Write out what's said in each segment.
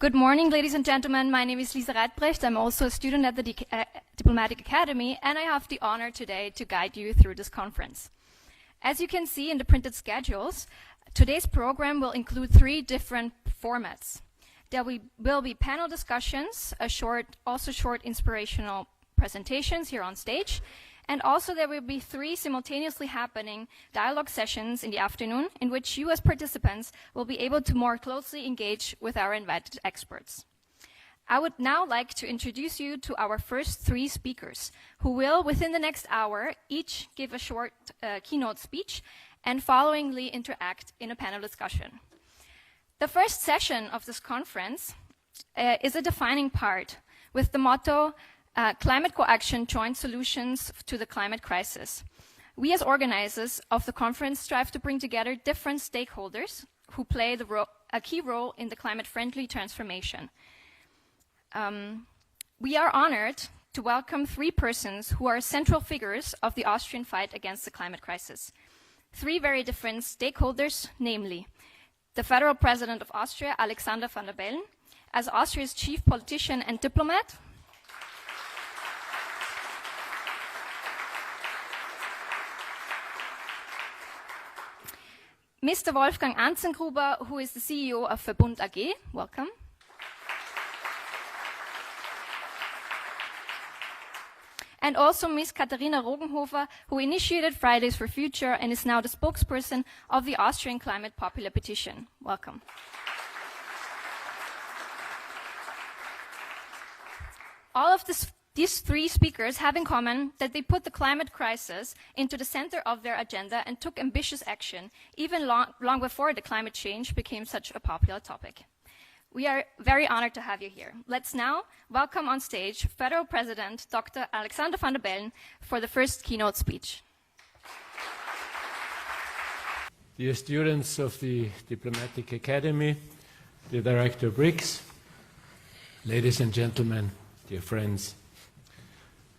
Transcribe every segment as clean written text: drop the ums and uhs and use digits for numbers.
Good morning, ladies and gentlemen. My name is Lisa Reitbrecht. I'm also a student at the Diplomatic Academy, and I have the honor today to guide you through this conference. As you can see in the printed schedules, today's program will include 3 different formats. There will be panel discussions, also short inspirational presentations here on stage, and also there will be 3 simultaneously happening dialogue sessions in the afternoon in which you as participants will be able to more closely engage with our invited experts. I would now like to introduce you to our first 3 speakers who will, within the next hour, each give a short keynote speech and followingly interact in a panel discussion. The first session of this conference is a defining part with the motto, Climate Coaction, Joint Solutions to the Climate Crisis. We as organizers of the conference strive to bring together different stakeholders who play a key role in the climate-friendly transformation. We are honored to welcome 3 persons who are central figures of the Austrian fight against the climate crisis. 3 very different stakeholders, namely the Federal President of Austria, Alexander van der Bellen, as Austria's chief politician and diplomat, Mr. Wolfgang Anzengruber, who is the CEO of Verbund AG. Welcome. And also Ms. Katharina Rogenhofer, who initiated Fridays for Future and is now the spokesperson of the Austrian Climate Popular Petition. Welcome. All of these 3 speakers have in common that they put the climate crisis into the center of their agenda and took ambitious action, even long before the climate change became such a popular topic. We are very honored to have you here. Let's now welcome on stage Federal President Dr. Alexander van der Bellen for the first keynote speech. Dear students of the Diplomatic Academy, dear Director Briggs, ladies and gentlemen, dear friends.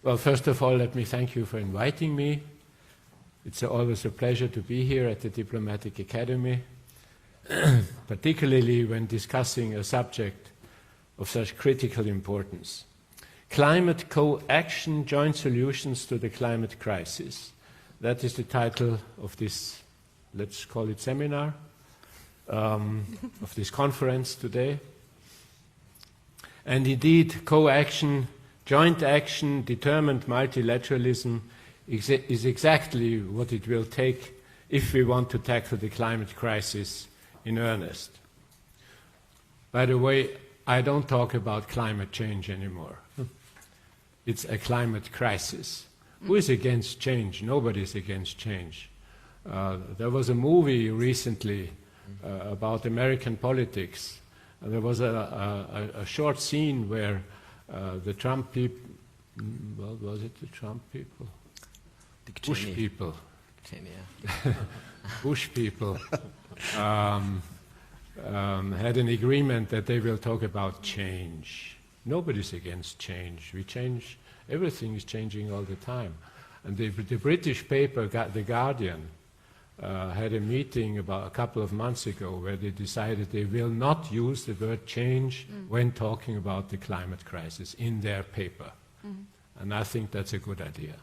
Well, first of all, let me thank you for inviting me. It's always a pleasure to be here at the Diplomatic Academy, particularly when discussing a subject of such critical importance. Climate Co-Action, Joint Solutions to the Climate Crisis. That is the title of this, let's call it seminar, of this conference today. And indeed, co-action, joint action, determined multilateralism is exactly what it will take if we want to tackle the climate crisis in earnest. By the way, I don't talk about climate change anymore. It's a climate crisis. Who is against change? Nobody is against change. There was a movie recently about American politics. There was a short scene where the Trump people, well, was it the Trump people? Bush people. Bush people had an agreement that they will talk about change. Nobody's against change. We change, everything is changing all the time. And the British paper, The Guardian, had a meeting about a couple of months ago where they decided they will not use the word change when talking about the climate crisis in their paper. And I think that's a good idea.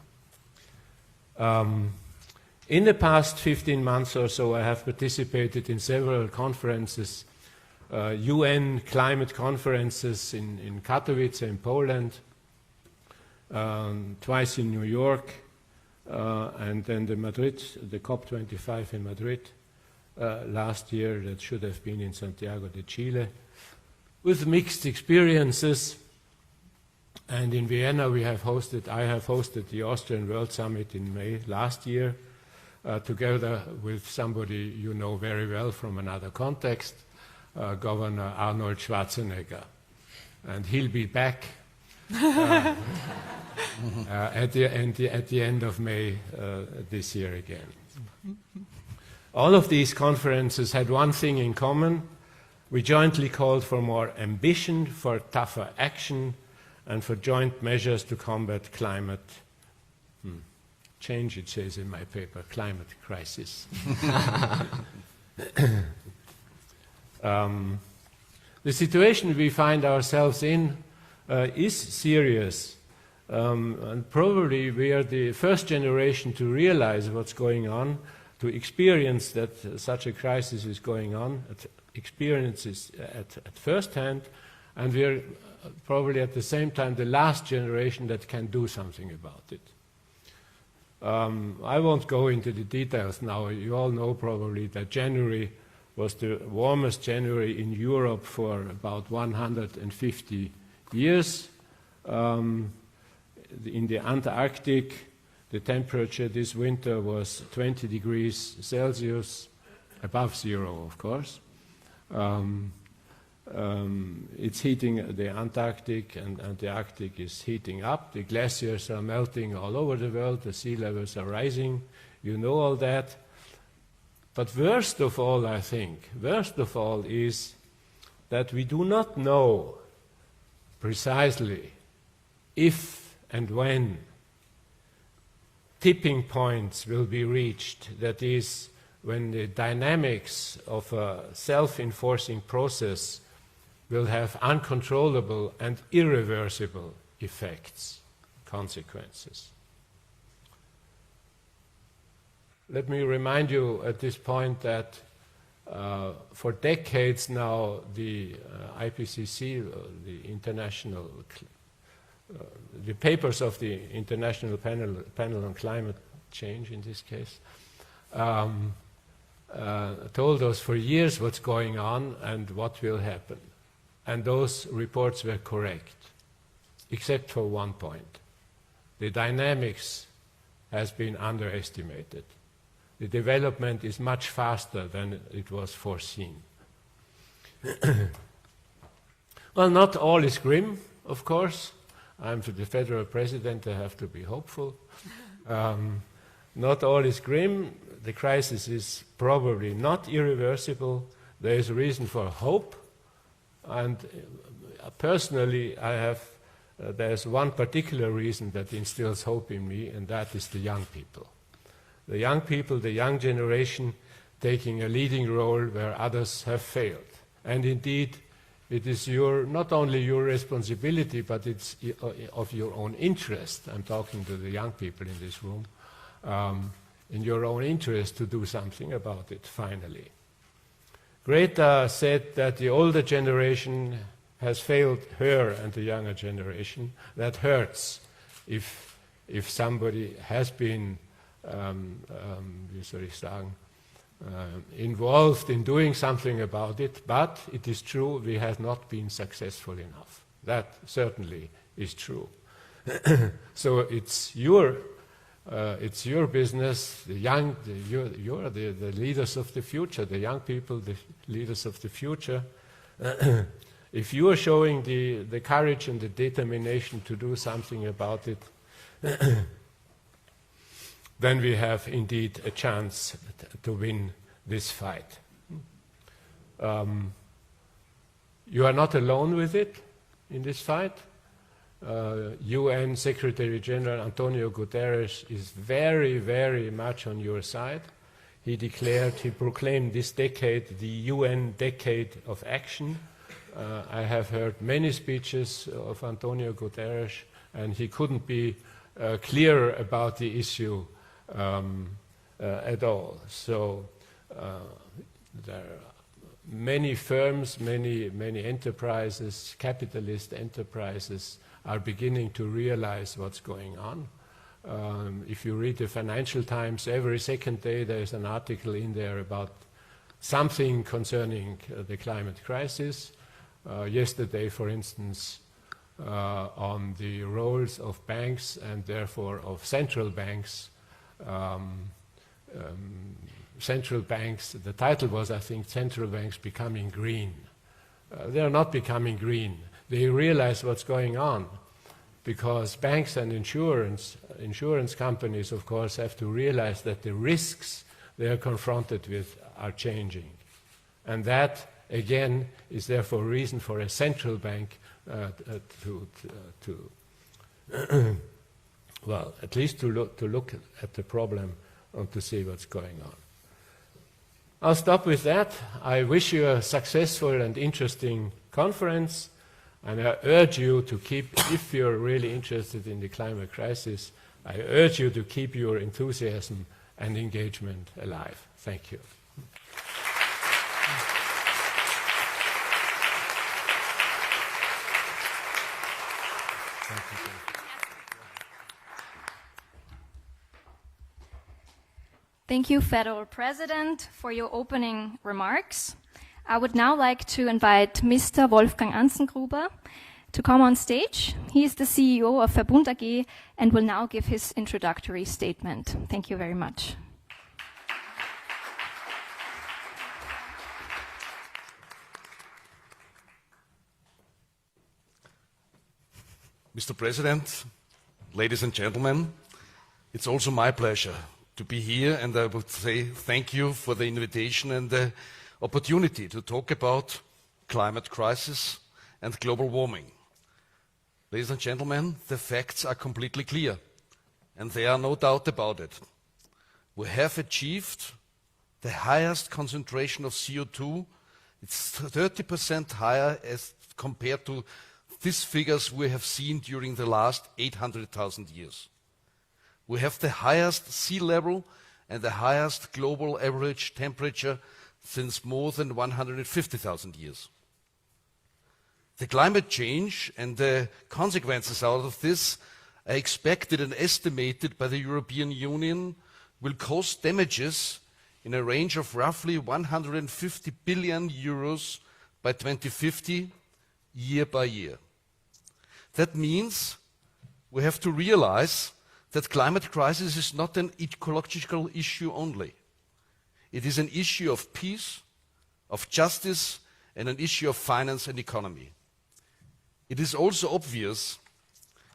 In the past 15 months or so, I have participated in several conferences, UN climate conferences in Katowice in Poland, twice in New York, and then the COP25 in Madrid last year, that should have been in Santiago de Chile, with mixed experiences. And in Vienna I have hosted the Austrian World Summit in May last year, together with somebody you know very well from another context, Governor Arnold Schwarzenegger. And he'll be back at the end of May this year again. All of these conferences had one thing in common. We jointly called for more ambition, for tougher action, and for joint measures to combat climate change, it says in my paper, climate crisis. The situation we find ourselves in is serious, and probably we are the first generation to realize what's going on, to experience that such a crisis is going on, experience it at first hand, and we are probably at the same time the last generation that can do something about it. I won't go into the details now. You all know probably that January was the warmest January in Europe for about 150 years. In the Antarctic, the temperature this winter was 20 degrees Celsius, above zero, of course. It's heating, the Antarctic and the Arctic is heating up. The glaciers are melting all over the world. The sea levels are rising. You know all that. But worst of all, I think, worst of all is that we do not know precisely if and when tipping points will be reached, that is, when the dynamics of a self-enforcing process will have uncontrollable and irreversible effects, consequences. Let me remind you at this point that for decades now the IPCC, the international, the papers of the International Panel on Climate Change in this case, told us for years what's going on and what will happen. And those reports were correct, except for one point. The dynamics has been underestimated. The development is much faster than it was foreseen. Well, not all is grim, of course. I'm the federal president, I have to be hopeful. Not all is grim. The crisis is probably not irreversible. There is reason for hope. And personally, there's one particular reason that instills hope in me, and that is the young people. The young people, the young generation, taking a leading role where others have failed. And indeed, it is not only your responsibility, but it's of your own interest. I'm talking to the young people in this room. In your own interest to do something about it, finally. Greta said that the older generation has failed her and the younger generation. That hurts if somebody has been involved in doing something about it, but it is true we have not been successful enough. That certainly is true. So it's your business, you're the leaders of the future, the young people, the leaders of the future. If you are showing the courage and the determination to do something about it, then we have indeed a chance to win this fight. You are not alone with it in this fight. UN Secretary General Antonio Guterres is very, very much on your side. He proclaimed this decade the UN Decade of Action. I have heard many speeches of Antonio Guterres, and he couldn't be clearer about the issue at all. So there are many firms, many enterprises, capitalist enterprises, are beginning to realize what's going on. If you read the Financial Times, every second day there's an article in there about something concerning the climate crisis. Yesterday, for instance, on the roles of banks and therefore of central banks. Central banks, the title was, I think, Central Banks Becoming Green. They are not becoming green. They realize what's going on, because banks and insurance companies, of course, have to realize that the risks they are confronted with are changing. And that, again, is therefore a reason for a central bank well, at least to look at the problem and to see what's going on. I'll stop with that. I wish you a successful and interesting conference, and I urge you to keep, if you're really interested in the climate crisis, I urge you to keep your enthusiasm and engagement alive. Thank you. Thank you, Federal President, for your opening remarks. I would now like to invite Mr. Wolfgang Anzengruber to come on stage. He is the CEO of Verbund AG and will now give his introductory statement. Thank you very much. Mr. President, ladies and gentlemen, it's also my pleasure to be here, and I would say thank you for the invitation and the opportunity to talk about climate crisis and global warming. Ladies and gentlemen, the facts are completely clear, and there are no doubt about it. We have achieved the highest concentration of CO2. It's 30% higher as compared to these figures we have seen during the last 800,000 years. We have the highest sea level and the highest global average temperature since more than 150,000 years. The climate change and the consequences out of this are expected and estimated by the European Union will cause damages in a range of roughly 150 billion euros by 2050, year by year. That means we have to realize that climate crisis is not an ecological issue only. It is an issue of peace, of justice, and an issue of finance and economy. It is also obvious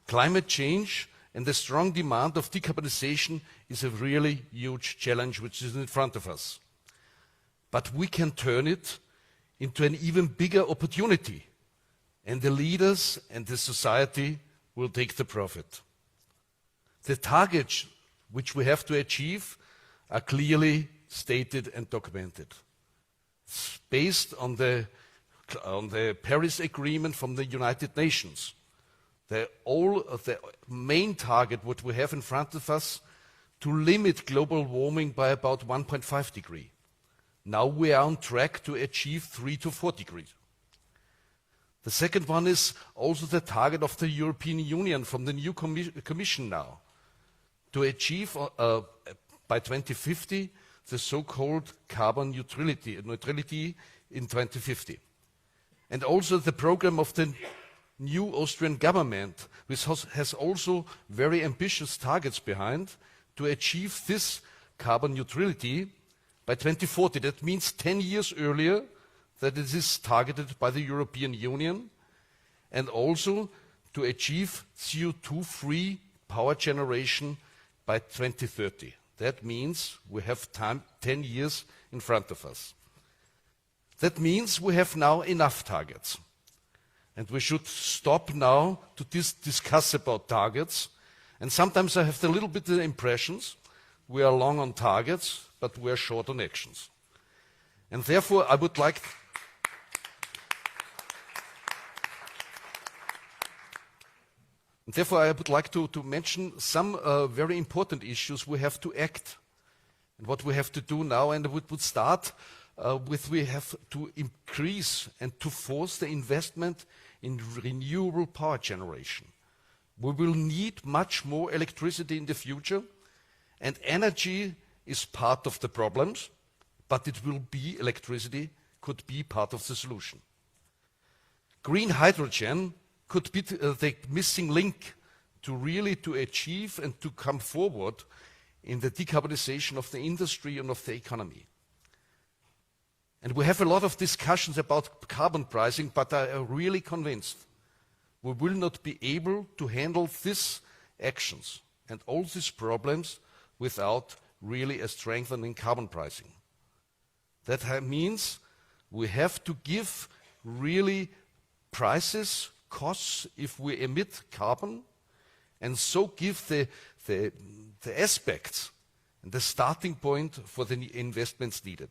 climate change and the strong demand of decarbonization is a really huge challenge which is in front of us. But we can turn it into an even bigger opportunity, and the leaders and the society will take the profit. The targets which we have to achieve are clearly stated and documented. It's based on the Paris Agreement from the United Nations. The main target what we have in front of us to limit global warming by about 1.5 degrees. Now we are on track to achieve 3 to 4 degrees. The second one is also the target of the European Union from the new Commission now, to achieve by 2050 the so-called carbon neutrality in 2050. And also the program of the new Austrian government, which has also very ambitious targets behind to achieve this carbon neutrality by 2040. That means 10 years earlier that it is targeted by the European Union, and also to achieve CO2-free power generation by 2030. That means we have 10 years in front of us. That means we have now enough targets. And we should stop now to discuss about targets. And sometimes I have a little bit of impressions. We are long on targets, but we are short on actions. And therefore I would like to mention some very important issues we have to act and what we have to do now. And we would start with we have to increase and to force the investment in renewable power generation. We will need much more electricity in the future, and energy is part of the problems, but electricity could be part of the solution. Green hydrogen could be the missing link to achieve and to come forward in the decarbonization of the industry and of the economy. And we have a lot of discussions about carbon pricing, but I am really convinced we will not be able to handle these actions and all these problems without really a strengthening carbon pricing. That means we have to give really prices, costs if we emit carbon, and so give the aspects and the starting point for the investments needed.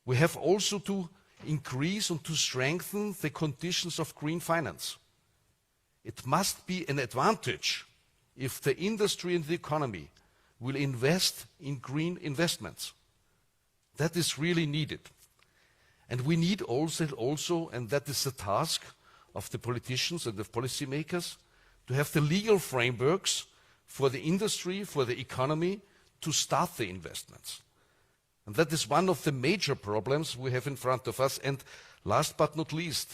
We have also to increase and to strengthen the conditions of green finance. It must be an advantage if the industry and the economy will invest in green investments. That is really needed. And we need also, and that is the task of the politicians and the policymakers, to have the legal frameworks for the industry, for the economy, to start the investments. And that is one of the major problems we have in front of us. And last but not least,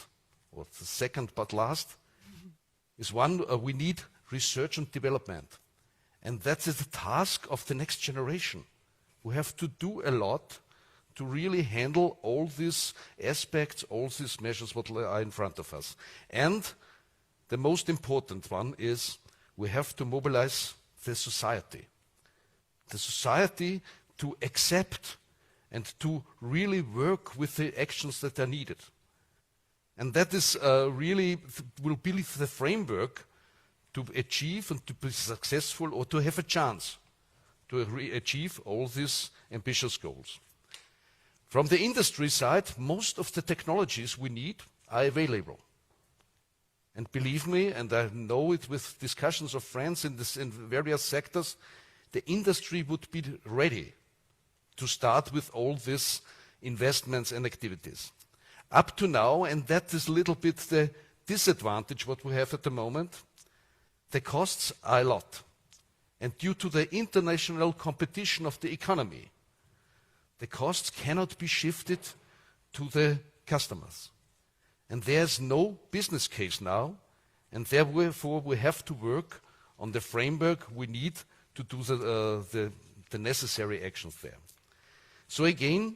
or the second but last, is we need research and development. And that is the task of the next generation. We have to do a lot to really handle all these aspects, all these measures what are in front of us. And the most important one is we have to mobilize the society. The society to accept and to really work with the actions that are needed. And that is really will be the framework to achieve and to be successful or to have a chance to achieve all these ambitious goals. From the industry side, most of the technologies we need are available. And believe me, and I know it with discussions of friends in various sectors, the industry would be ready to start with all these investments and activities. Up to now, and that is a little bit the disadvantage what we have at the moment, the costs are a lot. And due to the international competition of the economy, the costs cannot be shifted to the customers. And there's no business case now, and therefore we have to work on the framework we need to do the necessary actions there. So again,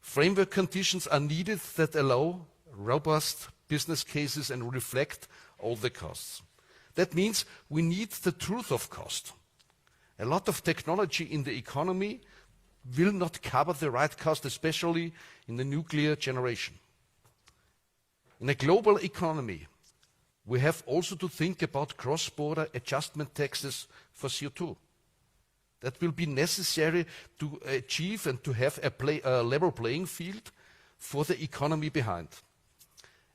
framework conditions are needed that allow robust business cases and reflect all the costs. That means we need the truth of cost. A lot of technology in the economy will not cover the right cost, especially in the nuclear generation. In a global economy, we have also to think about cross-border adjustment taxes for CO2. That will be necessary to achieve and to have a level playing field for the economy behind.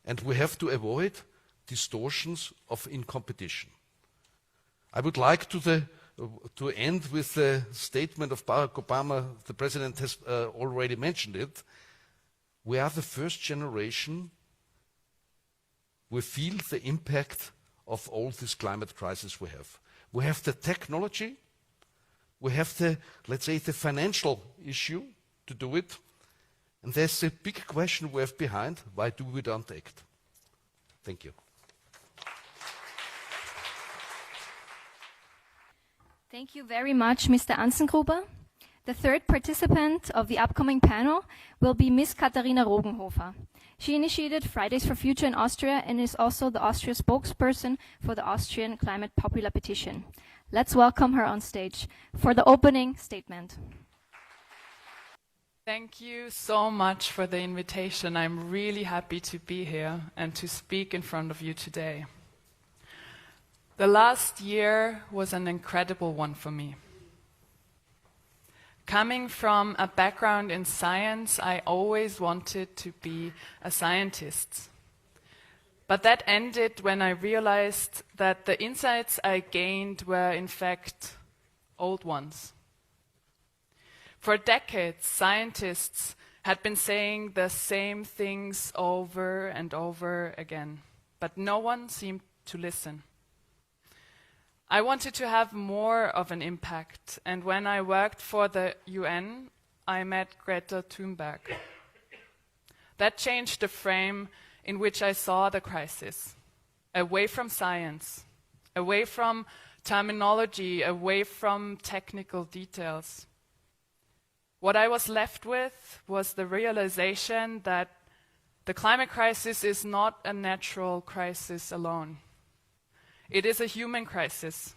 And we have to avoid distortions in competition. I would like to end with the statement of Barack Obama. The president has already mentioned it. We are the first generation we feel the impact of all this climate crisis we have. We have the technology, we have the, let's say, the financial issue to do it, and there's a big question we have behind, why do we don't act? Thank you. Thank you very much, Mr. Anzengruber. The third participant of the upcoming panel will be Ms. Katharina Rogenhofer. She initiated Fridays for Future in Austria and is also the Austria spokesperson for the Austrian Climate Popular Petition. Let's welcome her on stage for the opening statement. Thank you so much for the invitation. I'm really happy to be here and to speak in front of you today. The last year was an incredible one for me. Coming from a background in science, I always wanted to be a scientist. But that ended when I realized that the insights I gained were in fact old ones. For decades, scientists had been saying the same things over and over again, but no one seemed to listen. I wanted to have more of an impact, and when I worked for the UN, I met Greta Thunberg. That changed the frame in which I saw the crisis, away from science, away from terminology, away from technical details. What I was left with was the realization that the climate crisis is not a natural crisis alone. It is a human crisis.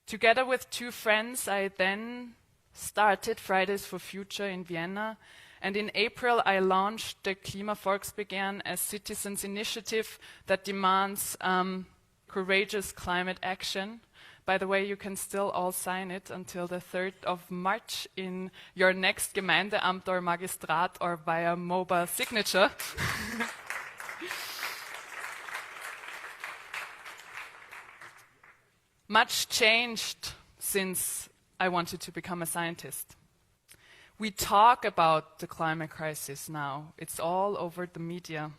Together with two friends, I then started Fridays for Future in Vienna, and in April I launched the Klimavolksbegehren, a citizens' initiative that demands courageous climate action By the way, you can still all sign it until the 3rd of March in your next Gemeindeamt or Magistrat or via mobile signature. Much changed since I wanted to become a scientist. We talk about the climate crisis now. It's all over the media.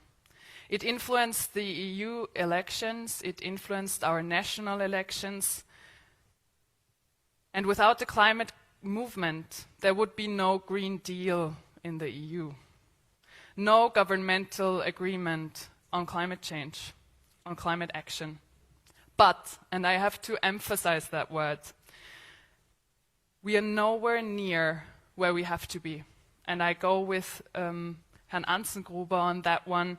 It influenced the EU elections, it influenced our national elections. And without the climate movement, there would be no Green Deal in the EU. No governmental agreement on climate change, on climate action. But, and I have to emphasize that word, we are nowhere near where we have to be. And I go with Herrn Anzengruber on that one.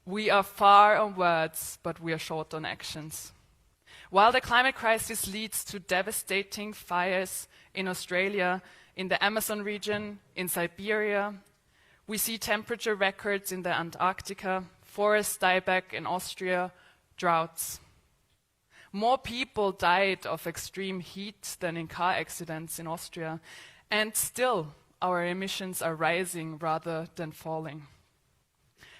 We are far on words, but we are short on actions. While the climate crisis leads to devastating fires in Australia, in the Amazon region, in Siberia, we see temperature records in the Antarctica, forest dieback in Austria, droughts. More people died of extreme heat than in car accidents in Austria, and still our emissions are rising rather than falling.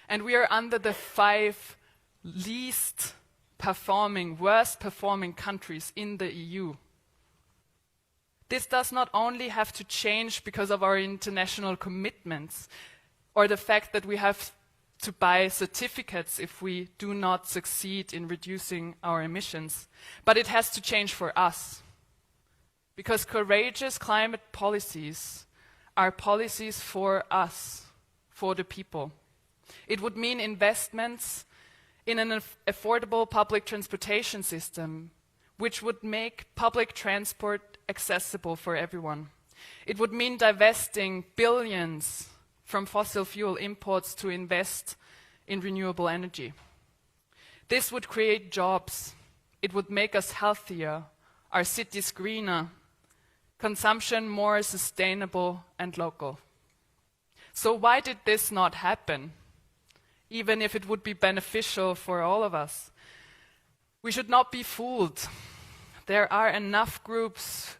And we are under the 5 least performing, worst performing countries in the EU. This does not only have to change because of our international commitments or the fact that we have to buy certificates if we do not succeed in reducing our emissions, but it has to change for us. Because courageous climate policies are policies for us, for the people. It would mean investments in an affordable public transportation system, which would make public transport accessible for everyone. It would mean divesting billions from fossil fuel imports to invest in renewable energy. This would create jobs. It would make us healthier, our cities greener, consumption more sustainable and local. So why did this not happen? Even if it would be beneficial for all of us. We should not be fooled. There are enough groups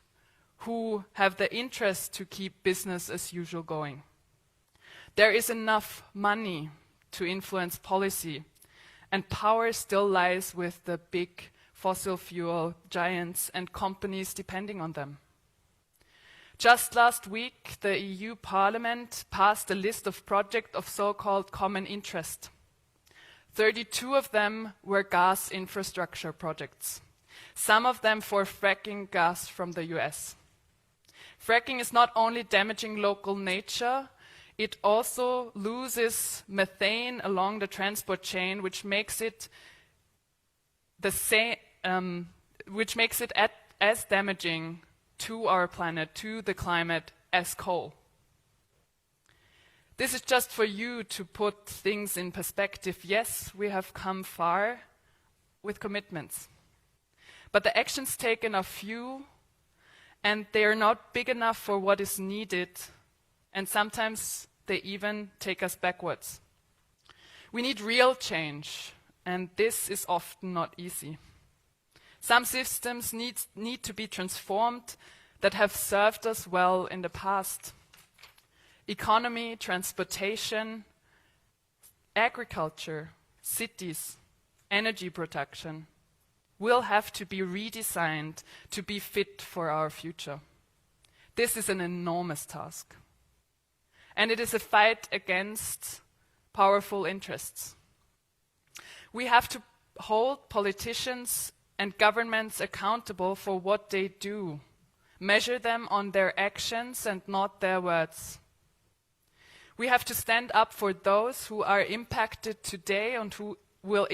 who have the interest to keep business as usual going. There is enough money to influence policy, and power still lies with the big fossil fuel giants and companies depending on them. Just last week, the EU Parliament passed a list of projects of so-called common interest. 32 of them were gas infrastructure projects, some of them for fracking gas from the US. Fracking is not only damaging local nature, it also loses methane along the transport chain, which makes it as damaging to our planet, to the climate, as coal. This is just for you to put things in perspective. Yes, we have come far with commitments, but the actions taken are few, and they are not big enough for what is needed, and sometimes they even take us backwards. We need real change, and this is often not easy. Some systems need to be transformed that have served us well in the past. Economy, transportation, agriculture, cities, energy production will have to be redesigned to be fit for our future. This is an enormous task. And it is a fight against powerful interests. We have to hold politicians and governments accountable for what they do, measure them on their actions and not their words. We have to stand up for those who are impacted today and who will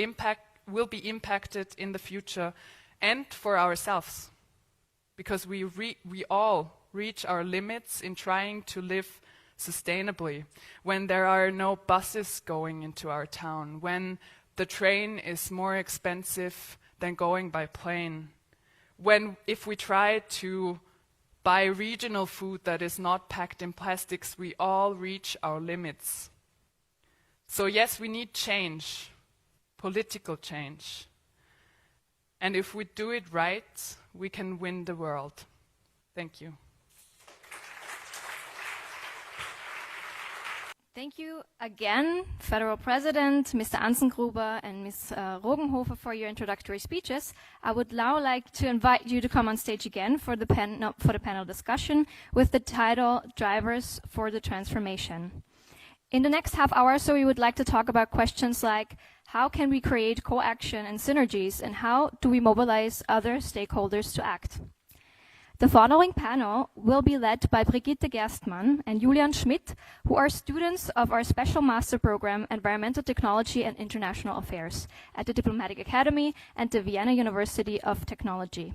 be impacted in the future, and for ourselves, because we all reach our limits in trying to live sustainably, when there are no buses going into our town, when the train is more expensive than going by plane, when if we try to buy regional food that is not packed in plastics, we all reach our limits. So yes, we need change, political change. And if we do it right, we can win the world. Thank you. Thank you again, Federal President, Mr. Anzengruber and Ms. Rogenhofer, for your introductory speeches. I would now like to invite you to come on stage again for the panel discussion with the title Drivers for the Transformation. In the next half hour or so, we would like to talk about questions like how can we create co-action and synergies, and how do we mobilize other stakeholders to act? The following panel will be led by Brigitte Gerstmann and Julian Schmidt, who are students of our special master program, Environmental Technology and International Affairs, at the Diplomatic Academy and the Vienna University of Technology.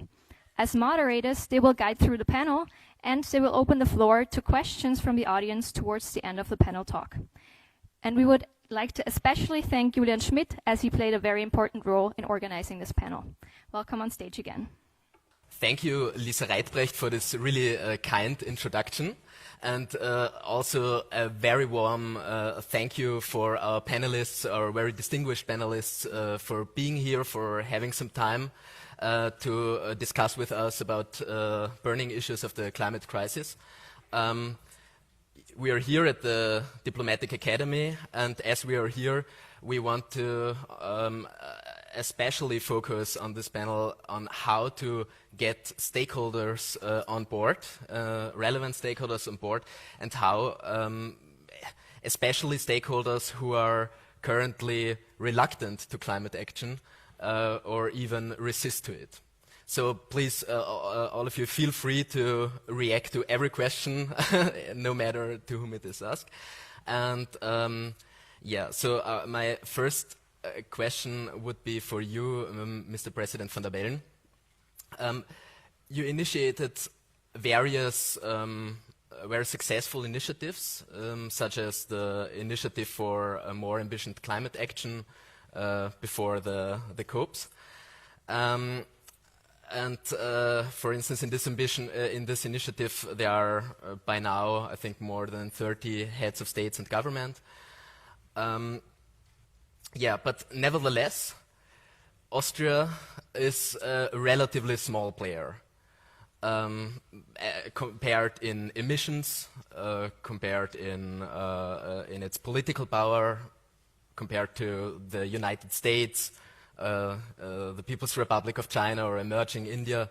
As moderators, they will guide through the panel, and they will open the floor to questions from the audience towards the end of the panel talk. And we would like to especially thank Julian Schmidt, as he played a very important role in organizing this panel. Welcome on stage again. Thank you, Lisa Reitbrecht, for this really kind introduction. And also a very warm thank you for our panelists, our very distinguished panelists, for being here, for having some time to discuss with us about burning issues of the climate crisis. We are here at the Diplomatic Academy, and as we are here, we want to especially focus on this panel on how to get stakeholders on board, relevant stakeholders on board, and how especially stakeholders who are currently reluctant to climate action or even resist to it. So please, all of you, feel free to react to every question, no matter to whom it is asked. And so my first question would be for you, Mr. President van der Bellen. You initiated various very successful initiatives, such as the initiative for a more ambitious climate action before the COPs. For instance, in this initiative, there are by now, I think, more than 30 heads of states and government. But nevertheless, Austria is a relatively small player compared in emissions, compared in its political power, compared to the United States, the People's Republic of China, or emerging India.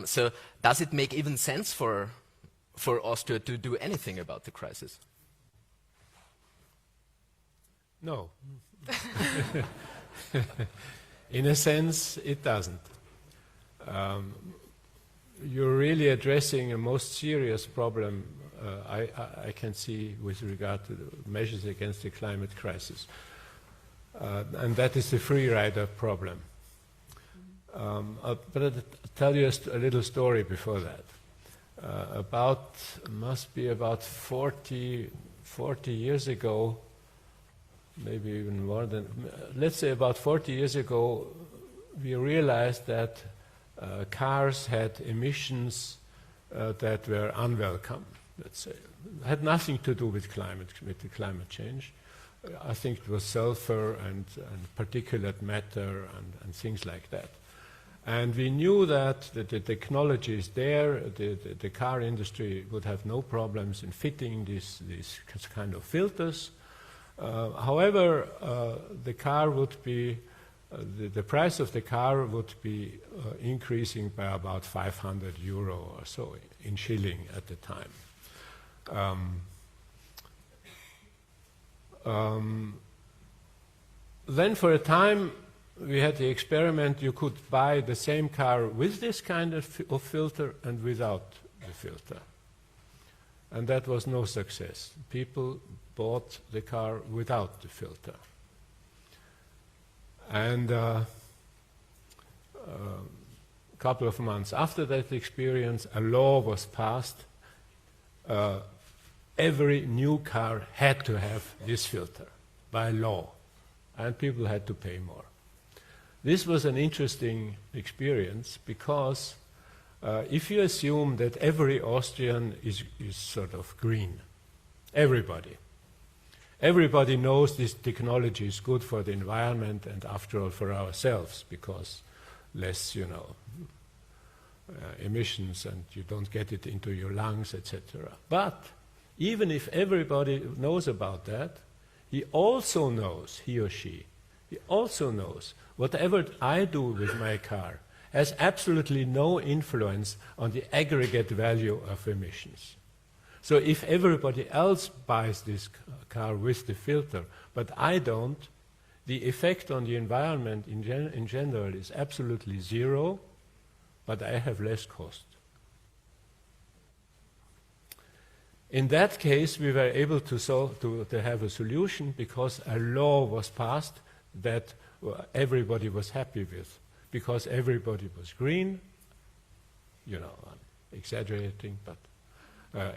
So does it make even sense for Austria to do anything about the crisis? No. In a sense, it doesn't. You're really addressing a most serious problem I can see with regard to the measures against the climate crisis. And that is the free rider problem. But I'll tell you a little story before that. Must be about 40 years ago, maybe even more than, let's say about 40 years ago, we realized that cars had emissions that were unwelcome, let's say. It had nothing to do with the climate change. I think it was sulfur and particulate matter and things like that. And we knew that the technology is there, the car industry would have no problems in fitting these kind of filters. However, the car would be, the price of the car would be increasing by about 500 euro or so in shilling at the time. Then for a time we had the experiment, you could buy the same car with this kind of filter and without the filter. And that was no success. People bought the car without the filter. And a couple of months after that experience, a law was passed. Every new car had to have this filter by law, and people had to pay more. This was an interesting experience because if you assume that every Austrian is sort of green, everybody knows this technology is good for the environment and after all for ourselves, because less, emissions, and you don't get it into your lungs, etc. But even if everybody knows about that, he also knows, he or she, he also knows whatever I do with my car has absolutely no influence on the aggregate value of emissions. So if everybody else buys this car with the filter, but I don't, the effect on the environment in general is absolutely zero, but I have less cost. In that case, we were able to have a solution because a law was passed that everybody was happy with, because everybody was green. I'm exaggerating, but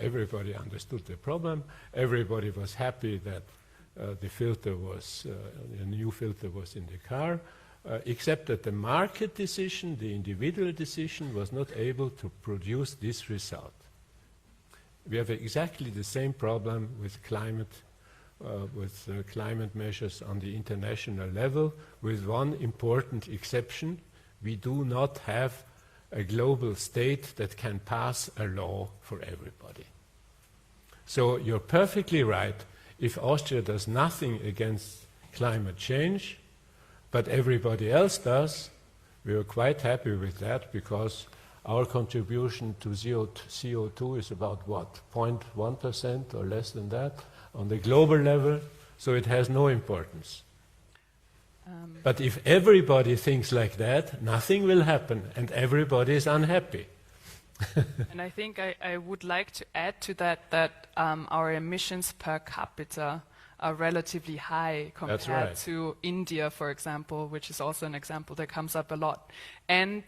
everybody understood the problem. Everybody was happy that the filter was, a new filter was in the car, except that the market decision, the individual decision, was not able to produce this result. We have exactly the same problem with climate measures on the international level, with one important exception. We do not have a global state that can pass a law for everybody. So you're perfectly right. If Austria does nothing against climate change, but everybody else does, we are quite happy with that, because our contribution to CO2 is about what, 0.1% or less than that on the global level, so it has no importance. But if everybody thinks like that, nothing will happen, and everybody is unhappy. And I think I would like to add to that our emissions per capita are relatively high compared to India, for example, which is also an example that comes up a lot. And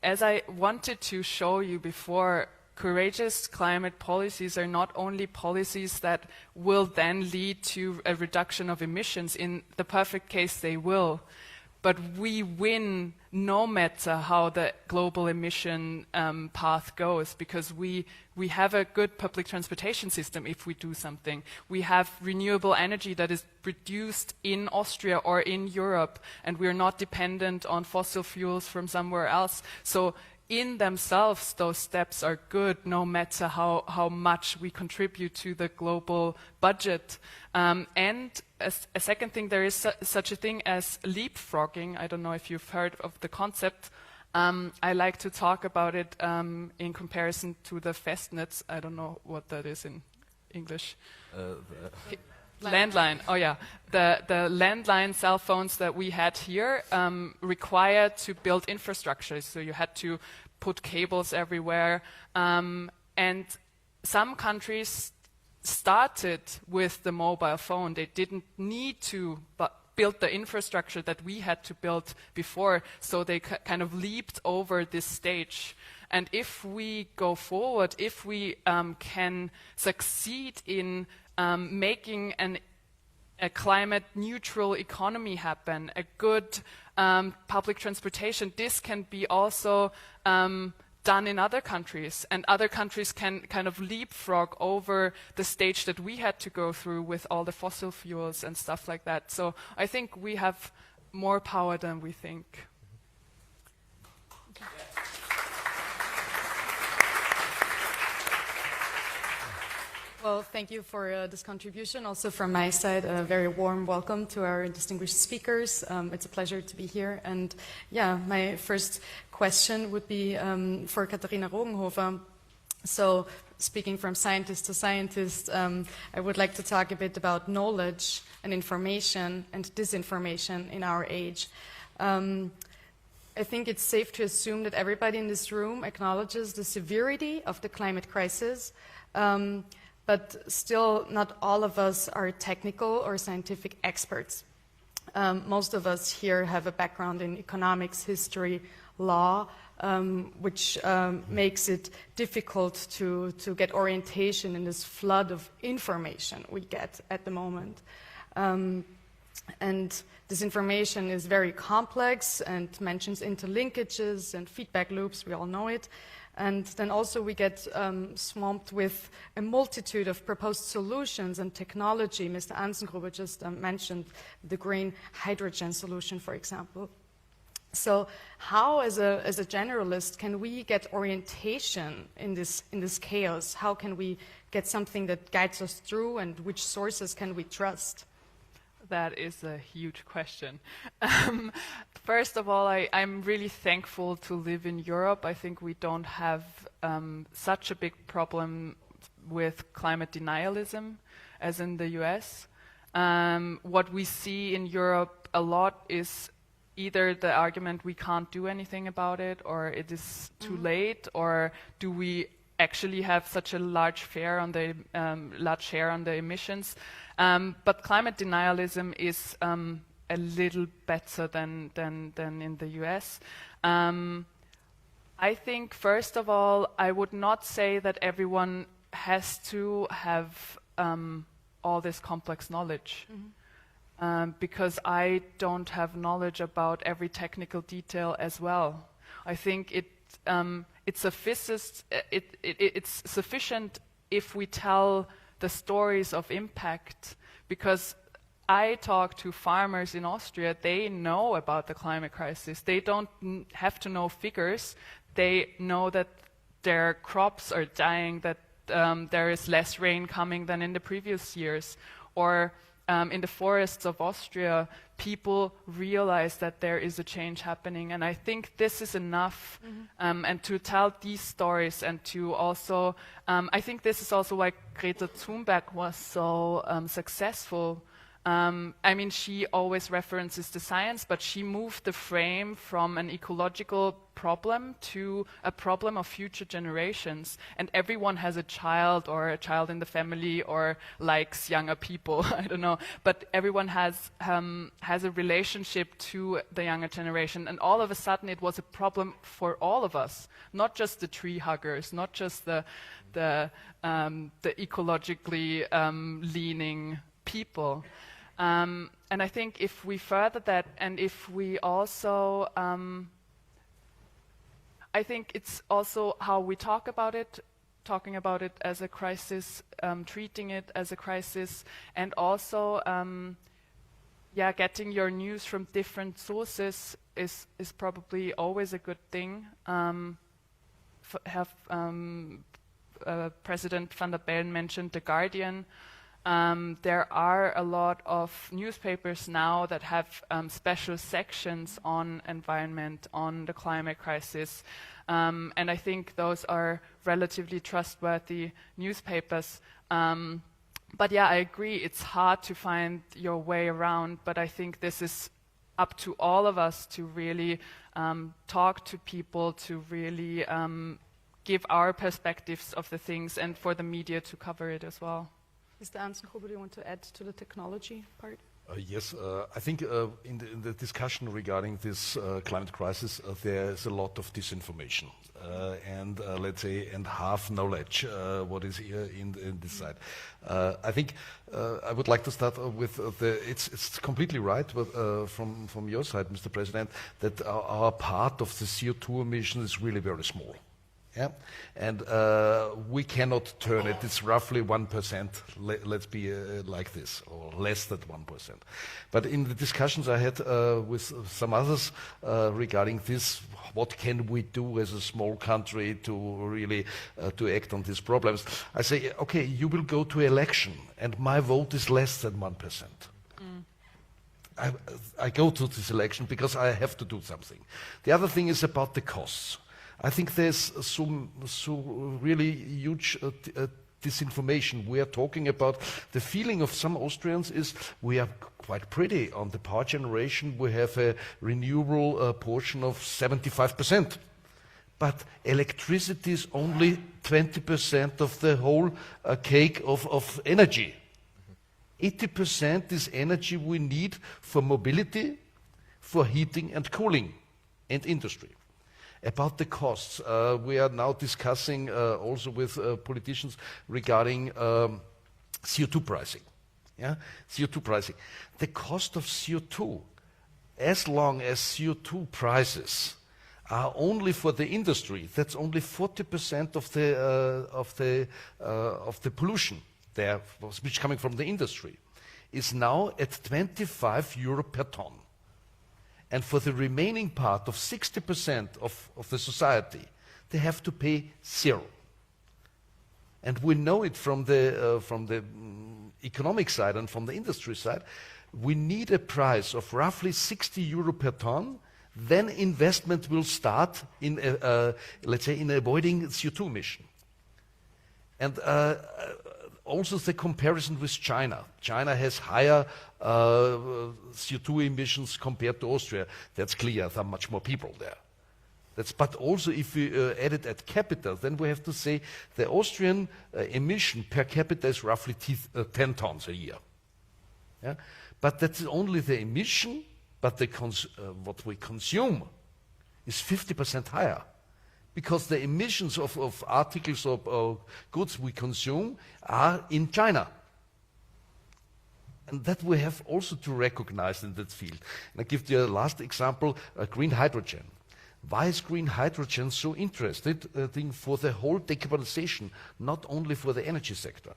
as I wanted to show you before, courageous climate policies are not only policies that will then lead to a reduction of emissions. In the perfect case, they will. But we win no matter how the global emission path goes, because we have a good public transportation system if we do something. We have renewable energy that is produced in Austria or in Europe, and we're not dependent on fossil fuels from somewhere else. So in themselves, those steps are good, no matter how much we contribute to the global budget. And a second thing, there is such a thing as leapfrogging. I don't know if you've heard of the concept. I like to talk about it in comparison to the Festnetz. I don't know what that is in English. Landline. Oh yeah, the landline cell phones that we had here required to build infrastructure. So you had to put cables everywhere, and some countries started with the mobile phone. They didn't need to build the infrastructure that we had to build before, so they kind of leaped over this stage. And if we go forward, if we can succeed in making a climate-neutral economy happen, a good public transportation, this can be also done in other countries, and other countries can kind of leapfrog over the stage that we had to go through with all the fossil fuels and stuff like that. So I think we have more power than we think. Well, thank you for this contribution. Also from my side, a very warm welcome to our distinguished speakers. It's a pleasure to be here. And yeah, my first question would be for Katharina Rogenhofer. So speaking from scientist to scientist, I would like to talk a bit about knowledge and information and disinformation in our age. I think it's safe to assume that everybody in this room acknowledges the severity of the climate crisis. But still not all of us are technical or scientific experts. Most of us here have a background in economics, history, law, which makes it difficult to get orientation in this flood of information we get at the moment. And this information is very complex and mentions interlinkages and feedback loops, we all know it. And then also we get swamped with a multitude of proposed solutions and technology. Mr. Anzengruber just mentioned the green hydrogen solution, for example. So how, as a generalist, can we get orientation in this chaos? How can we get something that guides us through, and which sources can we trust? That is a huge question. First of all, I'm really thankful to live in Europe. I think we don't have such a big problem with climate denialism as in the US. What we see in Europe a lot is either the argument we can't do anything about it, or it is too late, or do we actually have such a large share on the emissions. But climate denialism is a little better than in the US. I think, first of all, I would not say that everyone has to have all this complex knowledge. Because I don't have knowledge about every technical detail as well. I think it's sufficient if we tell the stories of impact, because I talk to farmers in Austria. They know about the climate crisis. They don't have to know figures. They know that their crops are dying, that there is less rain coming than in the previous years, or in the forests of Austria, people realize that there is a change happening, and I think this is enough. And to tell these stories, and to also, I think this is also why Greta Thunberg was so successful. I mean, she always references the science, but she moved the frame from an ecological problem to a problem of future generations. And everyone has a child, or a child in the family, or likes younger people, I don't know. But everyone has a relationship to the younger generation. And all of a sudden it was a problem for all of us, not just the tree huggers, not just the ecologically leaning people. And I think if we further that, and if we also, I think it's also how we talk about it, talking about it as a crisis, treating it as a crisis, and also, getting your news from different sources is probably always a good thing. President van der Bellen mentioned The Guardian. There are a lot of newspapers now that have special sections on environment, on the climate crisis, and I think those are relatively trustworthy newspapers. But yeah, I agree, it's hard to find your way around, but I think this is up to all of us to really talk to people, to really give our perspectives of the things, and for the media to cover it as well. Mr. Anzengruber, do you want to add to the technology part? Yes, I think in the discussion regarding this climate crisis, there is a lot of disinformation and let's say, and half knowledge what is here in this side. I think I would like to start with it's completely right from your side, Mr. President, that our part of the CO2 emission is really very small. Yeah, and we cannot turn it. It's roughly 1%. Let's be like this, or less than 1%. But in the discussions I had with some others regarding this, what can we do as a small country to really to act on these problems? I say, okay, you will go to election, and my vote is less than 1%. I go to this election because I have to do something. The other thing is about the costs. I think there's some really huge disinformation. We are talking about the feeling of some Austrians is we are quite pretty. On the power generation, we have a renewable portion of 75%. But electricity is only 20% of the whole cake of energy. 80% is energy we need for mobility, for heating and cooling, and industry. About the costs, we are now discussing also with politicians regarding CO2 pricing. Yeah, CO2 pricing. The cost of CO2, as long as CO2 prices are only for the industry, that's only 40% of the pollution there, which coming from the industry, is now at 25 euro per ton. And for the remaining part of 60% of the society, they have to pay zero. And we know it from the economic side and from the industry side. We need a price of roughly 60 euro per ton. Then investment will start in, let's say, in avoiding CO2 emission. And also the comparison with China. China has higher CO2 emissions compared to Austria. That's clear. There are much more people there. But also if we add it at capita, then we have to say the Austrian emission per capita is roughly 10 tons a year. Yeah? But that's only the emission, but what we consume is 50% higher. Because the emissions of articles or goods we consume are in China. And that we have also to recognize in that field. And I give you a last example, green hydrogen. Why is green hydrogen so interesting for the whole decarbonization, not only for the energy sector?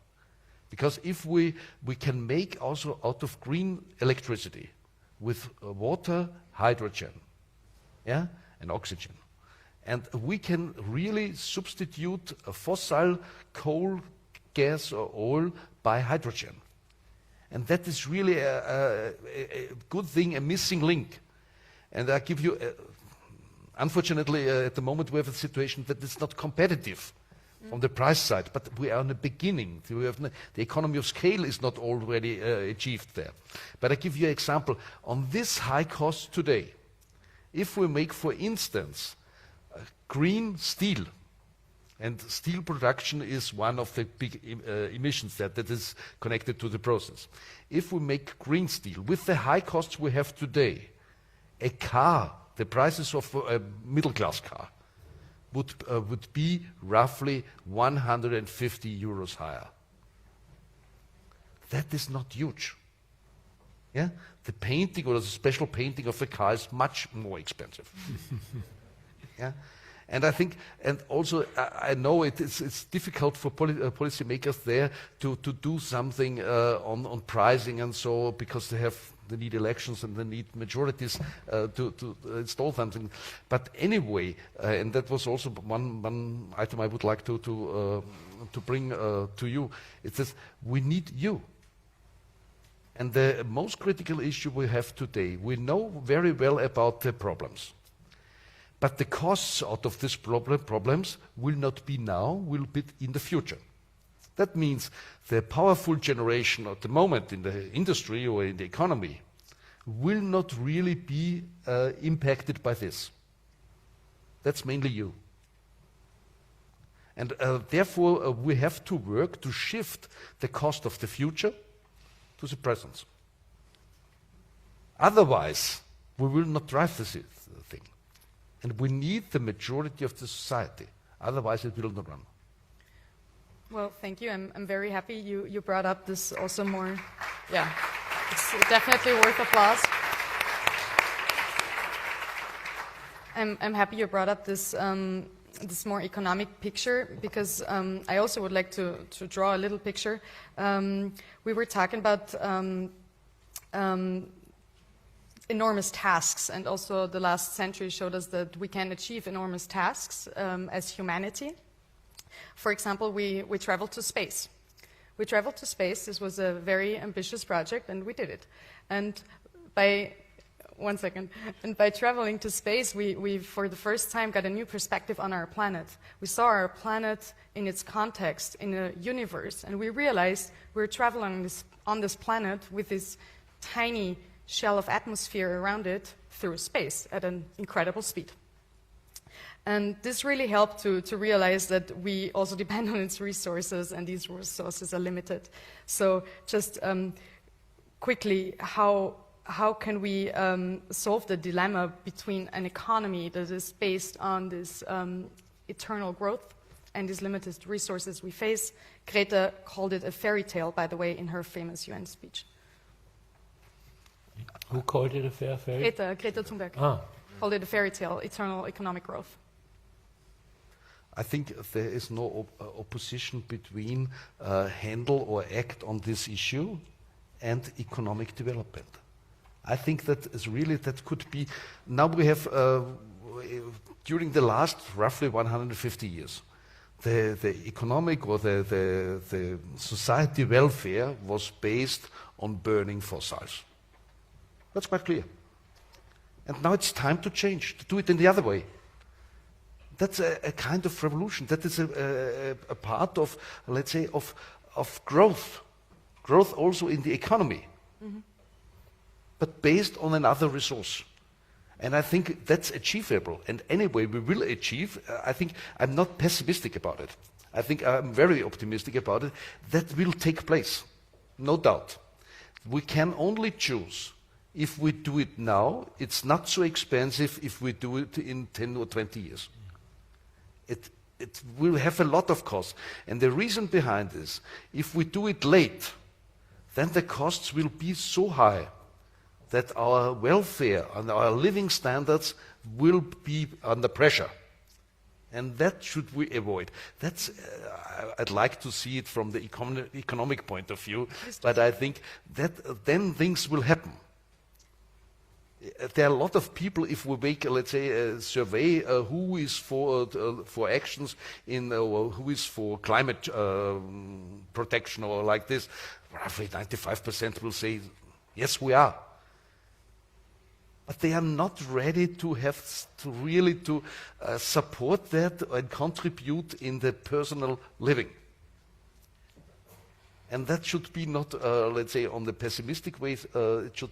Because if we can make also out of green electricity with water, hydrogen, yeah, and oxygen, and we can really substitute fossil coal, gas or oil by hydrogen. And that is really a good thing, a missing link. And I give you, unfortunately, at the moment we have a situation that it's not competitive on the price side, but we are in the beginning. The economy of scale is not already achieved there. But I give you an example. On this high cost today, if we make, for instance, green steel, and steel production is one of the big emissions that is connected to the process. If we make green steel, with the high costs we have today, a car, the prices of a middle-class car, would be roughly 150 euros higher. That is not huge. Yeah? The painting or the special painting of the car is much more expensive. Yeah? And I think, and also I know it's difficult for policymakers there to do something on pricing and so, because they need elections and they need majorities to install something. But anyway, and that was also one item I would like to bring to you. It says we need you. And the most critical issue we have today, we know very well about the problems. But the costs out of these problems will not be now, will be in the future. That means the powerful generation at the moment in the industry or in the economy will not really be impacted by this. That's mainly you. And therefore we have to work to shift the cost of the future to the present. Otherwise, we will not drive this thing. And we need the majority of the society. Otherwise, it will not run. Well, thank you. I'm very happy you brought up this also more. Yeah, it's definitely worth applause. I'm happy you brought up this this more economic picture, because I also would like to draw a little picture. We were talking about enormous tasks, and also the last century showed us that we can achieve enormous tasks as humanity. For example, we traveled to space. We traveled to space. This was a very ambitious project, and we did it. And by traveling to space, we for the first time got a new perspective on our planet. We saw our planet in its context, in a universe, and we realized we're traveling on this planet with this tiny shell of atmosphere around it through space at an incredible speed. And this really helped to realize that we also depend on its resources, and these resources are limited. So just quickly, how can we solve the dilemma between an economy that is based on this eternal growth and these limited resources we face? Greta called it a fairy tale, by the way, in her famous UN speech. Who called it a fairy tale? Greta Thunberg. Ah. Called it a fairy tale, eternal economic growth. I think there is no opposition between handle or act on this issue and economic development. I think that is really, that could be, now we have, during the last roughly 150 years, the economic or the society welfare was based on burning fossils. That's quite clear. And now it's time to change, to do it in the other way. That's a kind of revolution. That is a part of, let's say, of growth. Growth also in the economy. But based on another resource. And I think that's achievable. And anyway, we will achieve. I think I'm not pessimistic about it. I think I'm very optimistic about it. That will take place, no doubt. We can only choose if we do it now. It's not so expensive if we do it in 10 or 20 years. It will have a lot of costs. And the reason behind this, if we do it late, then the costs will be so high that our welfare and our living standards will be under pressure. And that should we avoid. That's, I'd like to see it from the economic point of view, but I think that then things will happen. There are a lot of people, if we make, let's say, a survey, who is for actions in, who is for climate protection or like this, roughly 95% will say, yes, we are. But they are not ready to have to really to support that and contribute in the personal living. And that should be not, let's say, on the pessimistic way, it should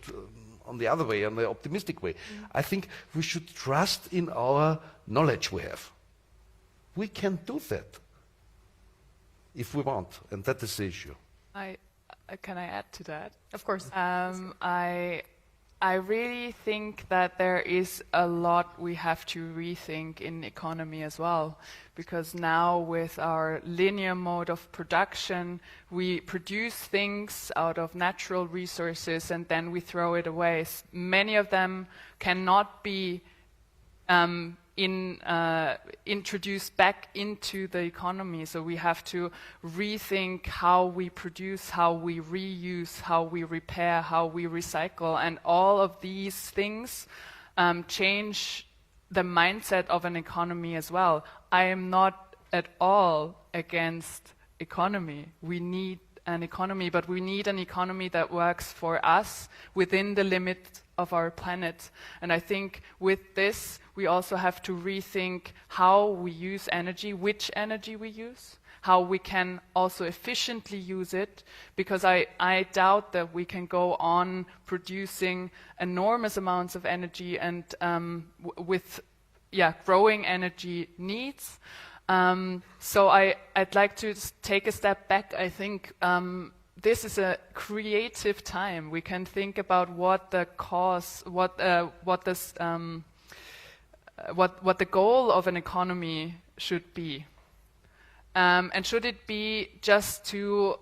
on the other way, on the optimistic way. I think we should trust in our knowledge we have. We can do that if we want, and that is the issue. Can I add to that? Of course. I really think that there is a lot we have to rethink in economy as well, because now with our linear mode of production, we produce things out of natural resources and then we throw it away. Many of them cannot be introduced back into the economy. So we have to rethink how we produce, how we reuse, how we repair, how we recycle. And all of these things change the mindset of an economy as well. I am not at all against economy. We need an economy, but we need an economy that works for us within the limit of our planet. And I think with this, we also have to rethink how we use energy, which energy we use, how we can also efficiently use it, because I doubt that we can go on producing enormous amounts of energy and with growing energy needs. So I'd like to take a step back. I think this is a creative time. We can think about what the cause, what the goal of an economy should be, and should it be just to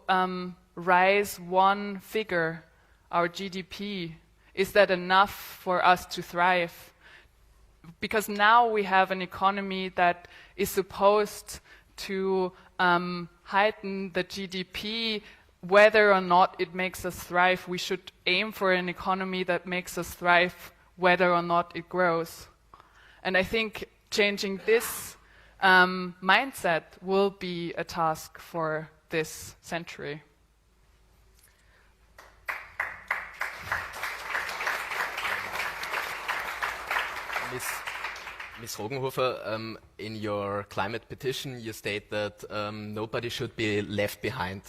rise one figure, our GDP? Is that enough for us to thrive? Because now we have an economy that is supposed to heighten the GDP. Whether or not it makes us thrive, we should aim for an economy that makes us thrive, whether or not it grows. And I think changing this mindset will be a task for this century. Ms. Rogenhofer, in your climate petition, you state that nobody should be left behind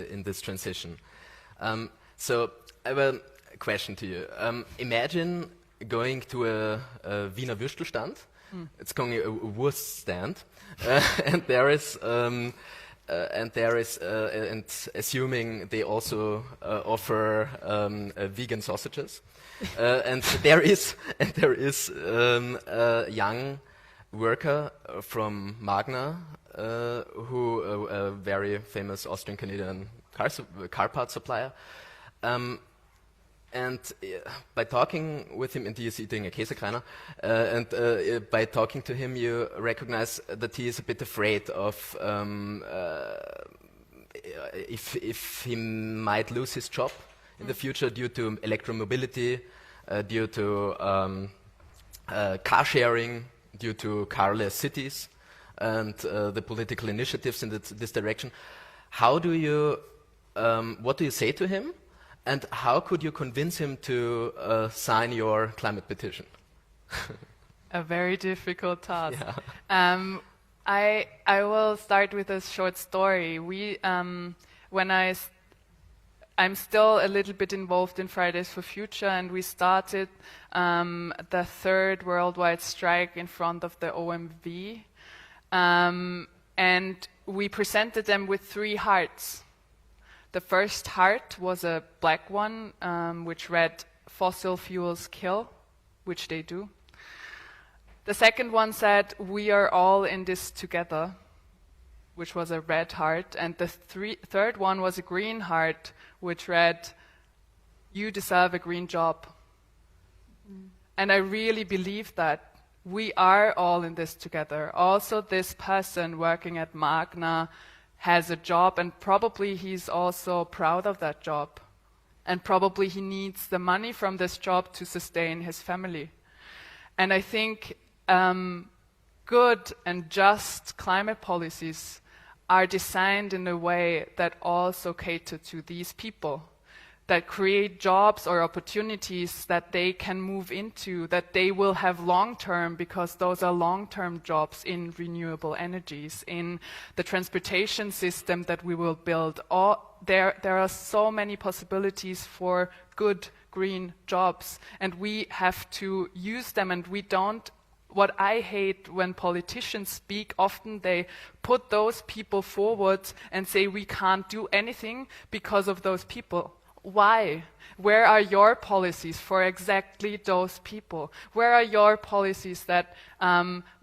in this transition. So I have a question to you. Imagine going to a Wiener Würstelstand. It's going a Wurst stand, and assuming they also offer vegan sausages. And there is a young worker from Magna, who a very famous Austrian-Canadian car part supplier. And by talking with him, and he is eating a Käsekreiner, and by talking to him, you recognize that he is a bit afraid of if he might lose his job in the future due to electromobility, due to car sharing, due to carless cities, and the political initiatives in this direction. How do you, what do you say to him, and how could you convince him to sign your climate petition? A very difficult task. Yeah. I will start with a short story. I'm still a little bit involved in Fridays for Future, and we started the third worldwide strike in front of the OMV, and we presented them with 3 hearts. The first heart was a black one, which read, "Fossil fuels kill," which they do. The second one said, "We are all in this together," which was a red heart. And the third one was a green heart, which read, "You deserve a green job." And I really believe that we are all in this together. Also, this person working at Magna has a job, and probably he's also proud of that job. And probably he needs the money from this job to sustain his family. And I think good and just climate policies are designed in a way that also cater to these people, that create jobs or opportunities that they can move into, that they will have long-term, because those are long-term jobs in renewable energies, in the transportation system that we will build. There are so many possibilities for good green jobs, and we have to use them, and we don't. What I hate when politicians speak, often they put those people forward and say we can't do anything because of those people. Why? Where are your policies for exactly those people? Where are your policies that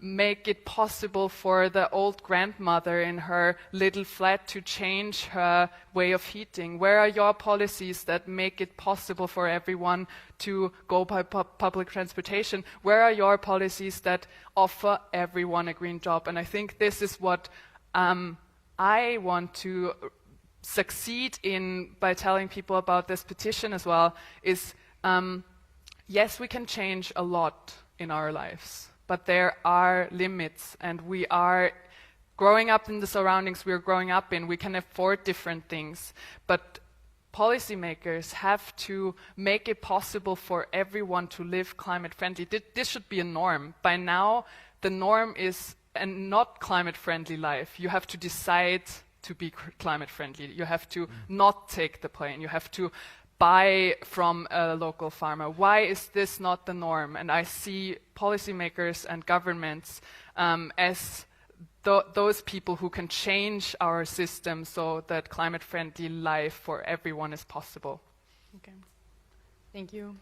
make it possible for the old grandmother in her little flat to change her way of heating? Where are your policies that make it possible for everyone to go by public transportation? Where are your policies that offer everyone a green job? And I think this is what I want to succeed in by telling people about this petition as well, is yes, we can change a lot in our lives, but there are limits, and we are growing up in the surroundings we're growing up in. We can afford different things, but policymakers have to make it possible for everyone to live climate friendly. This should be a norm. By now, the norm is a not climate friendly life. You have to decide to be climate friendly. You have to not take the plane. You have to buy from a local farmer. Why is this not the norm? And I see policymakers and governments as those people who can change our system so that climate friendly life for everyone is possible. Okay. Thank you.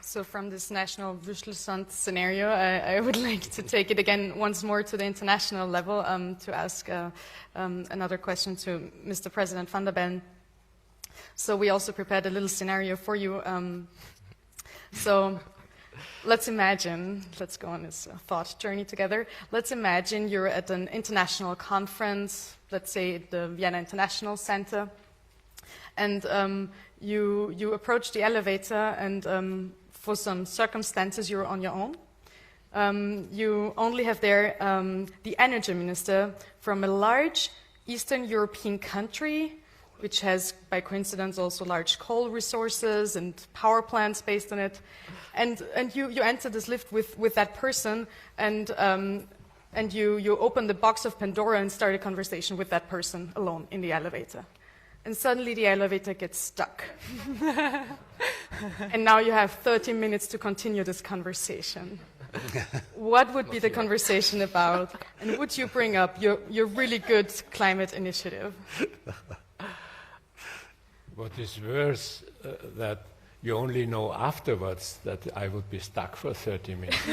So from this national Wüstelsand scenario, I would like to take it again once more to the international level to ask another question to Mr. President van der Bellen. So we also prepared a little scenario for you. So let's imagine, let's go on this thought journey together. Let's imagine you're at an international conference, let's say at the Vienna International Center, and you approach the elevator, and for some circumstances you're on your own. You only have there the energy minister from a large Eastern European country, which has, by coincidence, also large coal resources and power plants based on it. And you enter this lift with that person, and you open the box of Pandora and start a conversation with that person alone in the elevator. And suddenly the elevator gets stuck. And now you have 30 minutes to continue this conversation. What would be the conversation about? And would you bring up your really good climate initiative? What is worse, that you only know afterwards that I would be stuck for 30 minutes.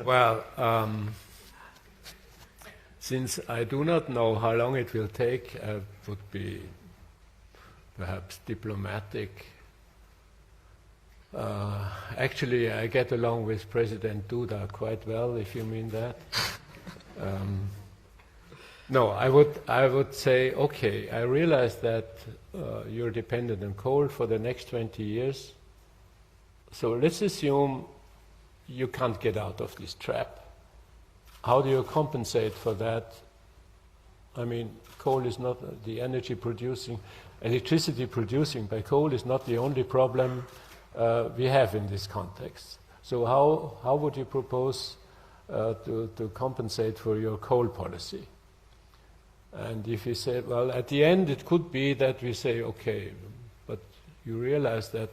Well, since I do not know how long it will take, I would be perhaps diplomatic. Actually, I get along with President Duda quite well, if you mean that. No, I would say, okay, I realize that you're dependent on coal for the next 20 years. So let's assume you can't get out of this trap. How do you compensate for that? I mean, coal is not the electricity producing by coal is not the only problem we have in this context. So how would you propose to compensate for your coal policy? And if you say, well, at the end it could be that we say, okay, but you realize that,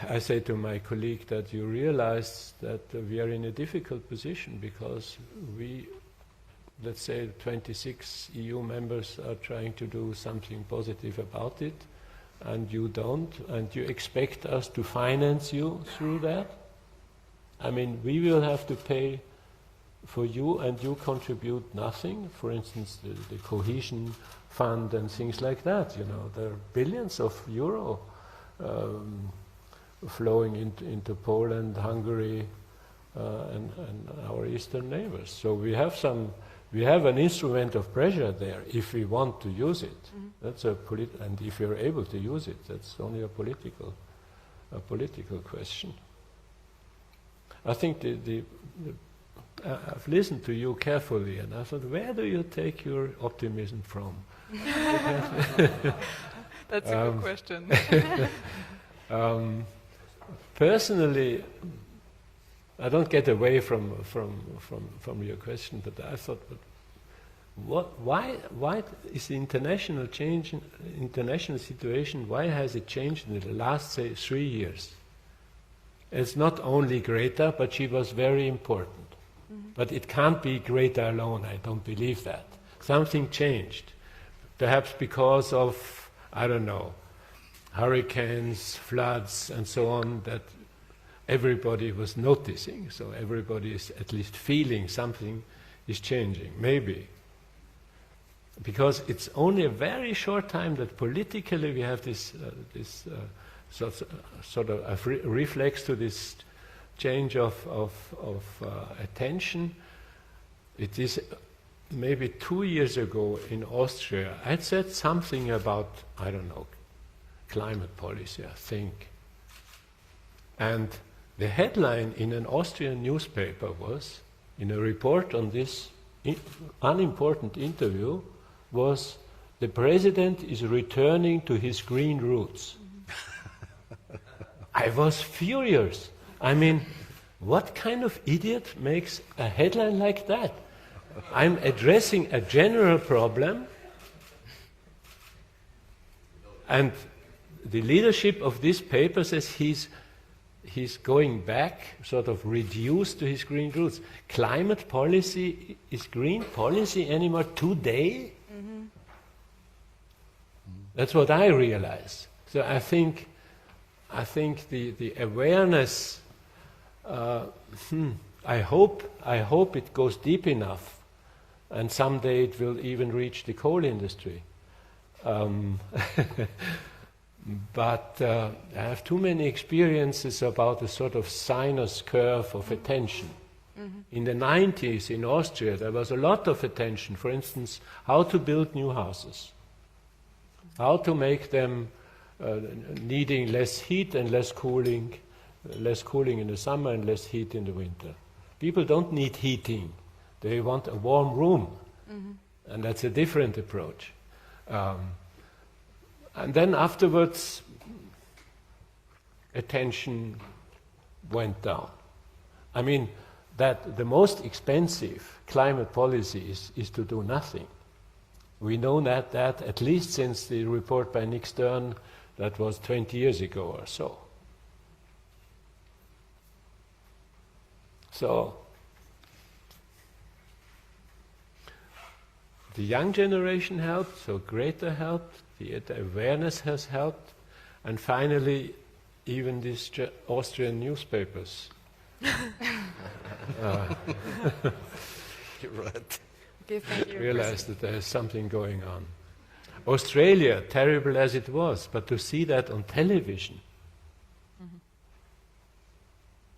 I say to my colleague that you realize that we are in a difficult position because we, let's say 26 EU members are trying to do something positive about it, and you don't, and you expect us to finance you through that? I mean, we will have to pay for you, and you contribute nothing. For instance, the cohesion fund and things like that. You know, there are billions of euro flowing into Poland, Hungary, and our eastern neighbors. So we have an instrument of pressure there if we want to use it. Mm-hmm. That's and if you're able to use it, that's only a political question. I think I've listened to you carefully, and I thought, where do you take your optimism from? That's a good question. Personally, I don't get away from your question, but I thought, why is the international situation? Why has it changed in the last, say, 3 years? It's not only Greta, but she was very important. Mm-hmm. But it can't be Greta alone. I don't believe that. Something changed, perhaps because of, I don't know, hurricanes, floods, and so on, that everybody was noticing. So everybody is at least feeling something is changing, maybe. Because it's only a very short time that politically we have this sort of a reflex to this change of attention. It is maybe 2 years ago in Austria, I had said something about, I don't know, climate policy, I think. And the headline in an Austrian newspaper was, in a report on this unimportant interview, was, the president is returning to his green roots. I was furious. I mean, what kind of idiot makes a headline like that? I'm addressing a general problem, and the leadership of this paper says he's going back, sort of reduced to his green roots. Climate policy is green policy anymore today? Mm-hmm. That's what I realize. So I think the awareness. I hope it goes deep enough, and someday it will even reach the coal industry. But I have too many experiences about a sort of sinus curve of attention. Mm-hmm. In the 90s in Austria, there was a lot of attention. For instance, how to build new houses, how to make them needing less heat and less cooling in the summer and less heat in the winter. People don't need heating. They want a warm room. Mm-hmm. And that's a different approach. And then afterwards, attention went down. I mean, that the most expensive climate policy is to do nothing. We know that at least since the report by Nick Stern, that was 20 years ago or so. So, the young generation helped, so Greta helped, the awareness has helped, and finally, even these Austrian newspapers. You're right. Realized that there is something going on. Australia, terrible as it was, but to see that on television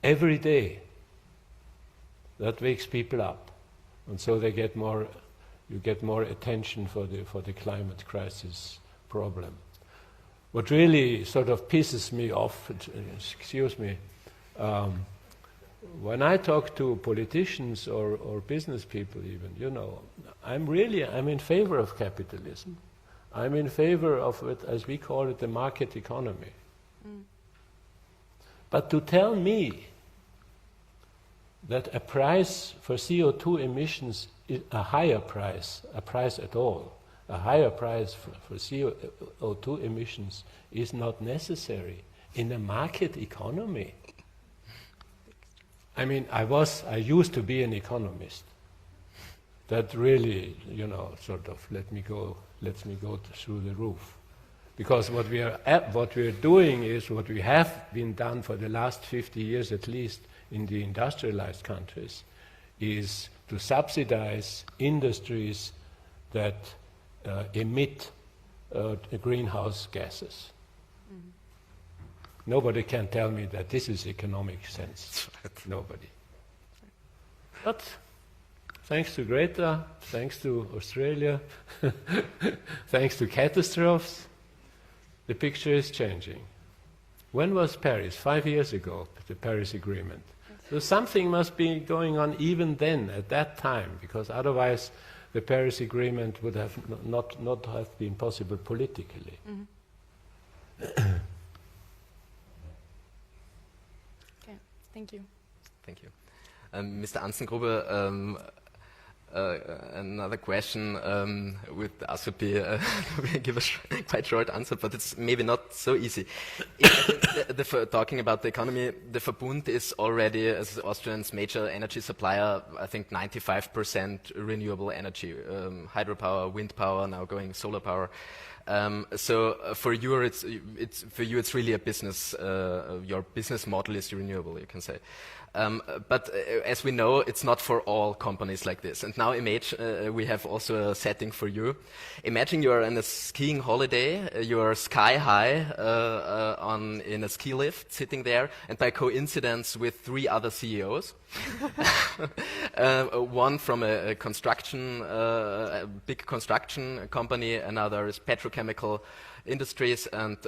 every day, that wakes people up. and so they get more. You get more attention for the climate crisis problem. What really sort of pisses me off, excuse me, when I talk to politicians or business people even, you know, I'm in favor of capitalism. I'm in favor of it, as we call it, the market economy. But to tell me that a price for CO2 emissions is a higher price, a price at all, a higher price for CO2 emissions is not necessary in a market economy. I mean, I used to be an economist. That really, you know, sort of lets me go through the roof. Because what we are doing is what we have been done for the last 50 years at least in the industrialized countries, is to subsidize industries that emit greenhouse gases. Nobody can tell me that this is economic sense. Nobody. But thanks to Greta, thanks to Australia, thanks to catastrophes, the picture is changing. When was Paris? 5 years ago, the Paris Agreement. So something must be going on even then, at that time, because otherwise the Paris Agreement would have not have been possible politically. Okay, thank you. Thank you. Mr. Anzengruber, another question with Asupi, we give a quite short answer, but it's maybe not so easy. Talking about the economy, the Verbund is already, as Austria's major energy supplier, I think 95% renewable energy, hydropower, wind power, now going solar power. So for you, it's really a business. Your business model is renewable, you can say. But as we know, it's not for all companies like this. And now we have also a setting for you. Imagine you are on a skiing holiday, you are sky high in a ski lift, sitting there, and by coincidence with 3 other CEOs, one from a big construction company, another is petrochemical industries, and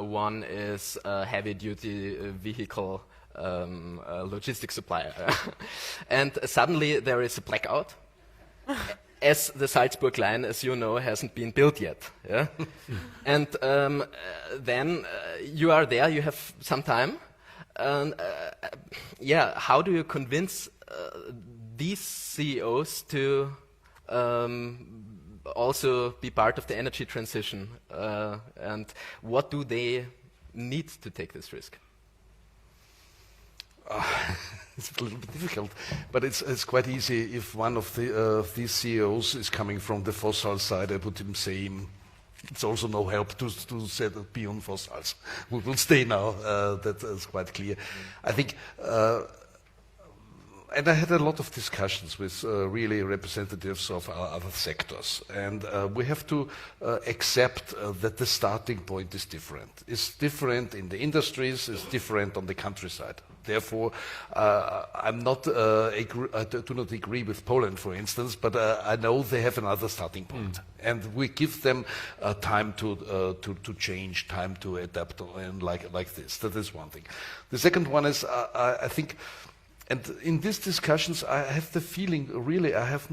one is heavy-duty vehicle logistics supplier. And suddenly there is a blackout, as the Salzburg line, as you know, hasn't been built yet. Yeah? And then you are there, you have some time. And how do you convince these CEOs to also be part of the energy transition? And what do they need to take this risk? It's a little bit difficult, but it's quite easy. If one of these CEOs is coming from the fossil side, I would him say, it's also no help to be on fossils. We will stay now. That is quite clear. I think, and I had a lot of discussions with really representatives of our other sectors, and we have to accept that the starting point is different. It's different in the industries, it's different on the countryside. Therefore, I do not agree with Poland, for instance, but I know they have another starting point. And we give them time to change, time to adapt, and like this. That is one thing. The second one is, I think, and in these discussions, I have the feeling, really, I have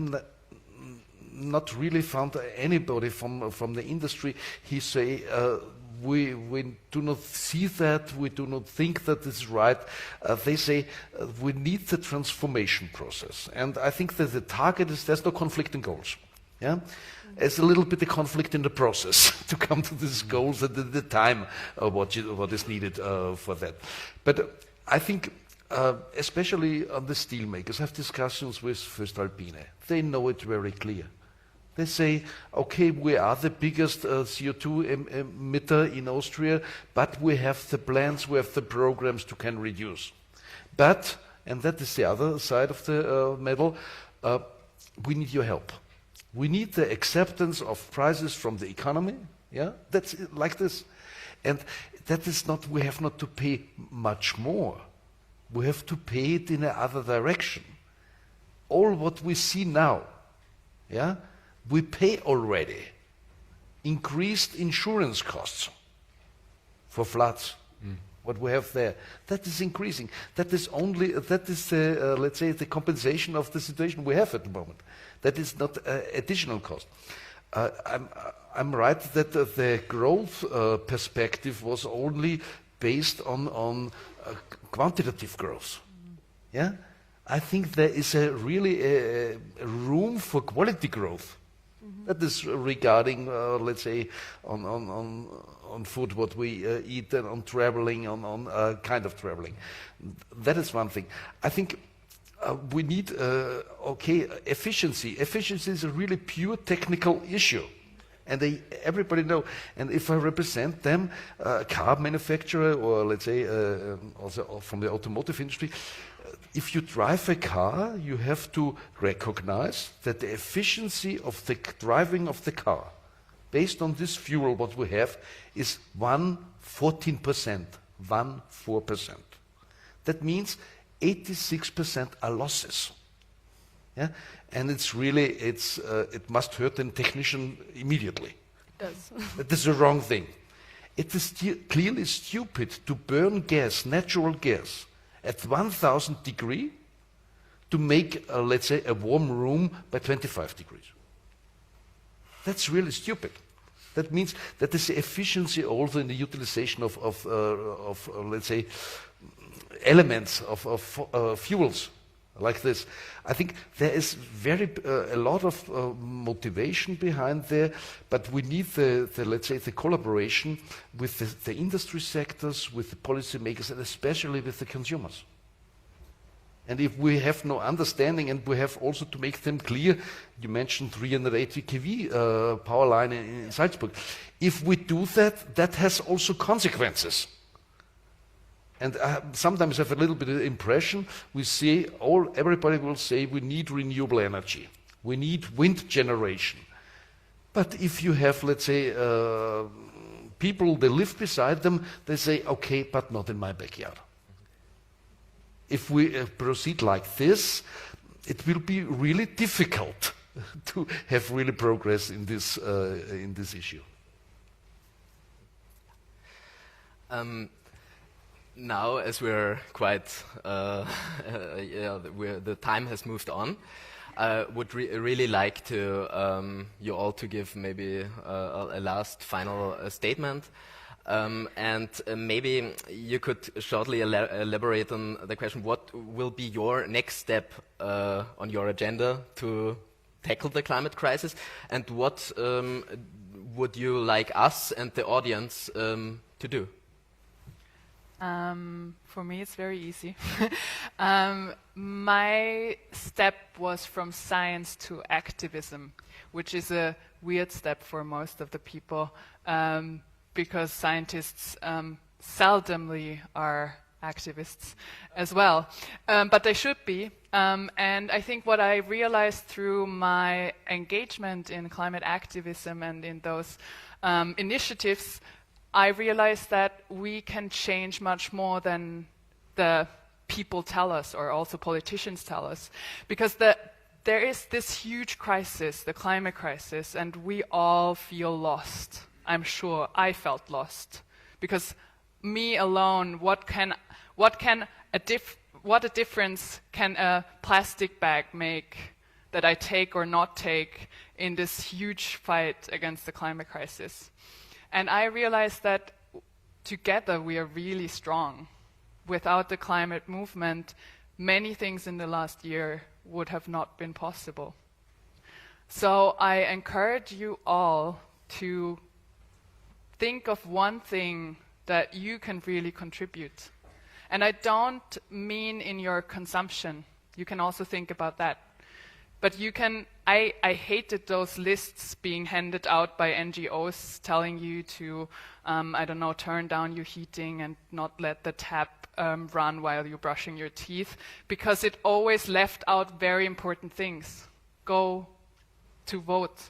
not really found anybody from the industry, he say, we do not see that, we do not think that is right. They say we need the transformation process. And I think that the target is, there's no conflict in goals. Yeah? There's a little bit of conflict in the process to come to these goals and the time what is needed for that. But I think especially on the steel makers, I have discussions with voestalpine. They know it very clear. They say, okay, we are the biggest CO2 emitter in Austria, but we have the plans, we have the programs to can reduce. But, and that is the other side of the medal, we need your help. We need the acceptance of prices from the economy. Yeah, that's like this. And that is not, we have not to pay much more. We have to pay it in another direction. all what we see now, yeah, we pay already increased insurance costs for floods. What we have there, that is increasing. That is let's say, the compensation of the situation we have at the moment. That is not additional cost. I'm right that the growth perspective was only based on quantitative growth. Yeah, I think there is really a room for quality growth. That is regarding, let's say, on food, what we eat, and on traveling, on kind of traveling. That is one thing. I think we need, efficiency. Efficiency is a really pure technical issue. And everybody know. And if I represent them, car manufacturer, or let's say also from the automotive industry, if you drive a car, you have to recognize that the efficiency of the driving of the car, based on this fuel, what we have, is 14%. 14%. That means 86% are losses. Yeah? And it's really, it must hurt the technician immediately. It does. That is the wrong thing. It is clearly stupid to burn gas, natural gas, at 1000 degrees to make, let's say, a warm room by 25 degrees. That's really stupid. That means that is the efficiency also in the utilization of let's say, elements of fuels like this. I think there is a lot of motivation behind there, but we need let's say, the collaboration with the industry sectors, with the policymakers, and especially with the consumers. And if we have no understanding, and we have also to make them clear, you mentioned 380 kV power line in Salzburg. If we do that, that has also consequences. And I sometimes have a little bit of impression, we see, everybody will say we need renewable energy. We need wind generation. But if you have, let's say, people, they live beside them, they say, okay, but not in my backyard. If we proceed like this, it will be really difficult to have really progress in this issue. Now, as we're quite, the time has moved on, I would really like to you all to give maybe a last final statement. And maybe you could shortly elaborate on the question, what will be your next step on your agenda to tackle the climate crisis, and what would you like us and the audience to do? For me, it's very easy. My step was from science to activism, which is a weird step for most of the people, because scientists seldomly are activists as well, but they should be. And I think what I realized through my engagement in climate activism and in those initiatives, I realized that we can change much more than the people tell us, or also politicians tell us, because there is this huge crisis, the climate crisis, and we all feel lost. I'm sure I felt lost, because me alone, what a difference can a plastic bag make that I take or not take in this huge fight against the climate crisis? And I realized that together we are really strong. Without the climate movement, many things in the last year would have not been possible. So I encourage you all to think of one thing that you can really contribute. And I don't mean in your consumption. You can also think about that. But you can, I hated those lists being handed out by NGOs telling you to, I don't know, turn down your heating and not let the tap run while you're brushing your teeth, because it always left out very important things. Go to vote.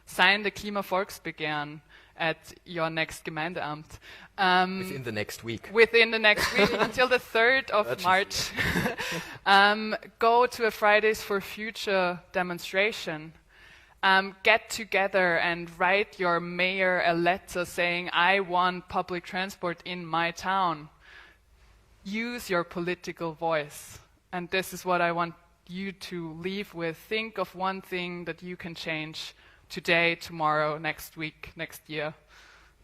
Sign the Klimavolksbegehren at your next Gemeindeamt. Within the next week. Within the next week, until the 3rd of March. Go to a Fridays for Future demonstration. Get together and write your mayor a letter saying, I want public transport in my town. Use your political voice. And this is what I want you to leave with. Think of one thing that you can change today, tomorrow, next week, next year.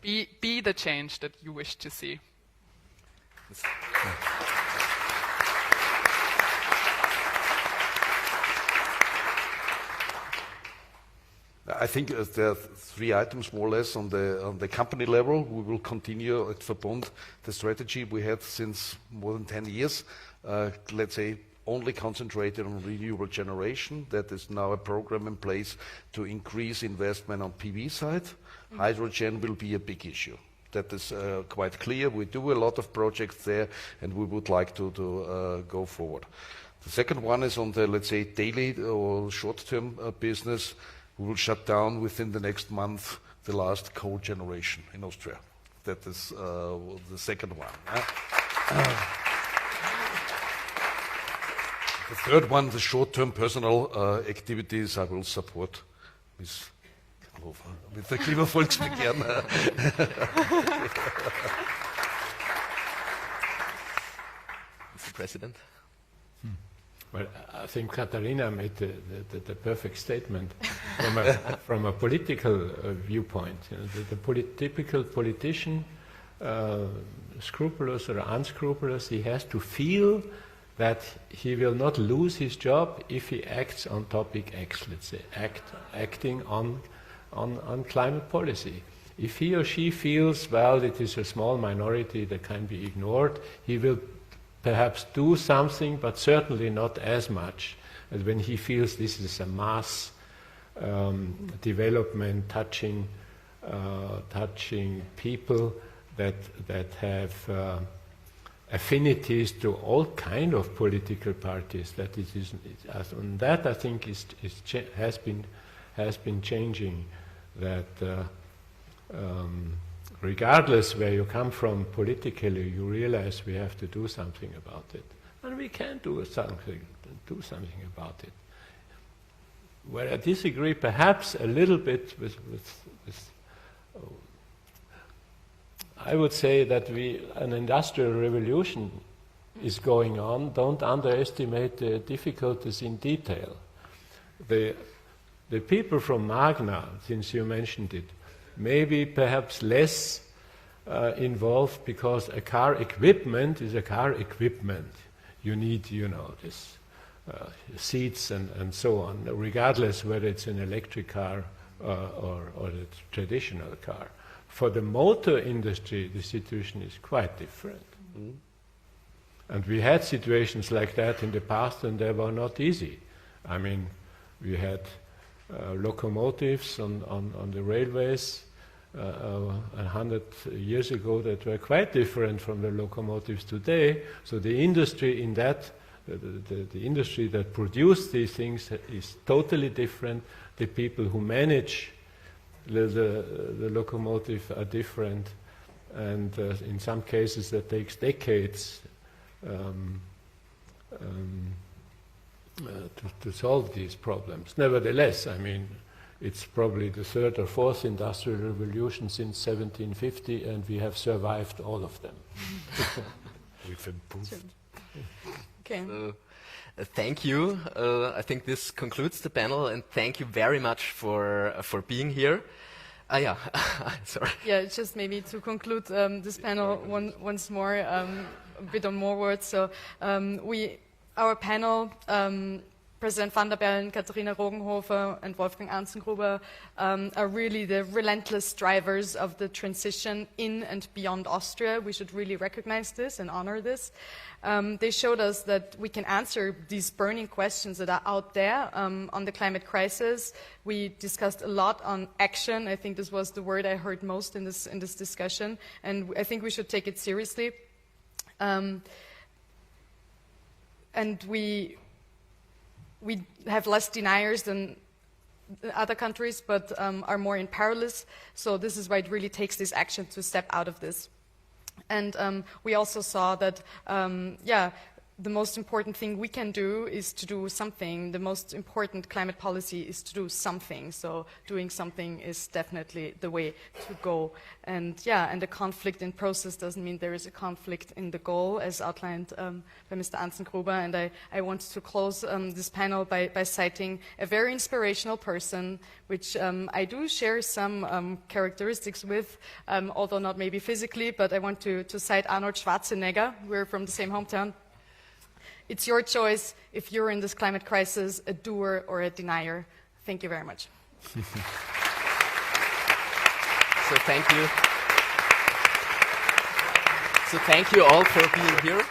Be the change that you wish to see. I think there are 3 items more or less on the company level. We will continue at Verbund the strategy we had since more than 10 years. Let's say only concentrated on renewable generation. That is now a program in place to increase investment on PV side. Hydrogen will be a big issue. That is quite clear. We do a lot of projects there, and we would like to go forward. The second one is on the, let's say, daily or short-term business. We will shut down within the next month the last coal generation in Austria. That is the second one. The third one, the short-term personal activities, I will support Ms. Hannover with the Klimavolksbegehren. Mr. President. Well, I think Katharina made the perfect statement from a political viewpoint. You know, the typical politician, scrupulous or unscrupulous, he has to feel that he will not lose his job if he acts on topic X, let's say, acting on climate policy. If he or she feels, well, it is a small minority that can be ignored, he will perhaps do something, but certainly not as much as when he feels this is a mass development touching people that have affinities to all kind of political parties. That it is, and that I think has been changing. That regardless where you come from politically, you realize we have to do something about it, and we can do something about it. Where I disagree, perhaps a little bit with I would say that an industrial revolution is going on. Don't underestimate the difficulties in detail. The people from Magna, since you mentioned it, maybe perhaps less involved, because a car equipment is a car equipment. You need, this seats and so on, regardless whether it's an electric car or a traditional car. For the motor industry, the situation is quite different. Mm. And we had situations like that in the past, and they were not easy. I mean, we had locomotives on the railways 100 years ago that were quite different from the locomotives today. So the industry in that, the industry that produced these things is totally different. The people who manage the locomotive are different, and in some cases that takes decades to solve these problems. Nevertheless, I mean, it's probably the third or fourth industrial revolution since 1750, and we have survived all of them. We've improved. Okay. Thank you. I think this concludes the panel, and thank you very much for being here. Yeah, sorry. Yeah, just maybe to conclude this panel once more, a bit on more words. So our panel, President van der Bellen, Katharina Rogenhofer, and Wolfgang Anzengruber are really the relentless drivers of the transition in and beyond Austria. We should really recognize this and honor this. They showed us that we can answer these burning questions that are out there on the climate crisis. We discussed a lot on action. I think this was the word I heard most in this discussion, and I think we should take it seriously. And we have less deniers than other countries, but are more in parallels. So this is why it really takes this action to step out of this. And we also saw that, the most important thing we can do is to do something. The most important climate policy is to do something. So doing something is definitely the way to go. And and the conflict in process doesn't mean there is a conflict in the goal, as outlined by Mr. Anzengruber. And I want to close this panel by citing a very inspirational person, which I do share some characteristics with, although not maybe physically, but I want to cite Arnold Schwarzenegger. We're from the same hometown. It's your choice if you're in this climate crisis, a doer or a denier. Thank you very much. So thank you all for being here.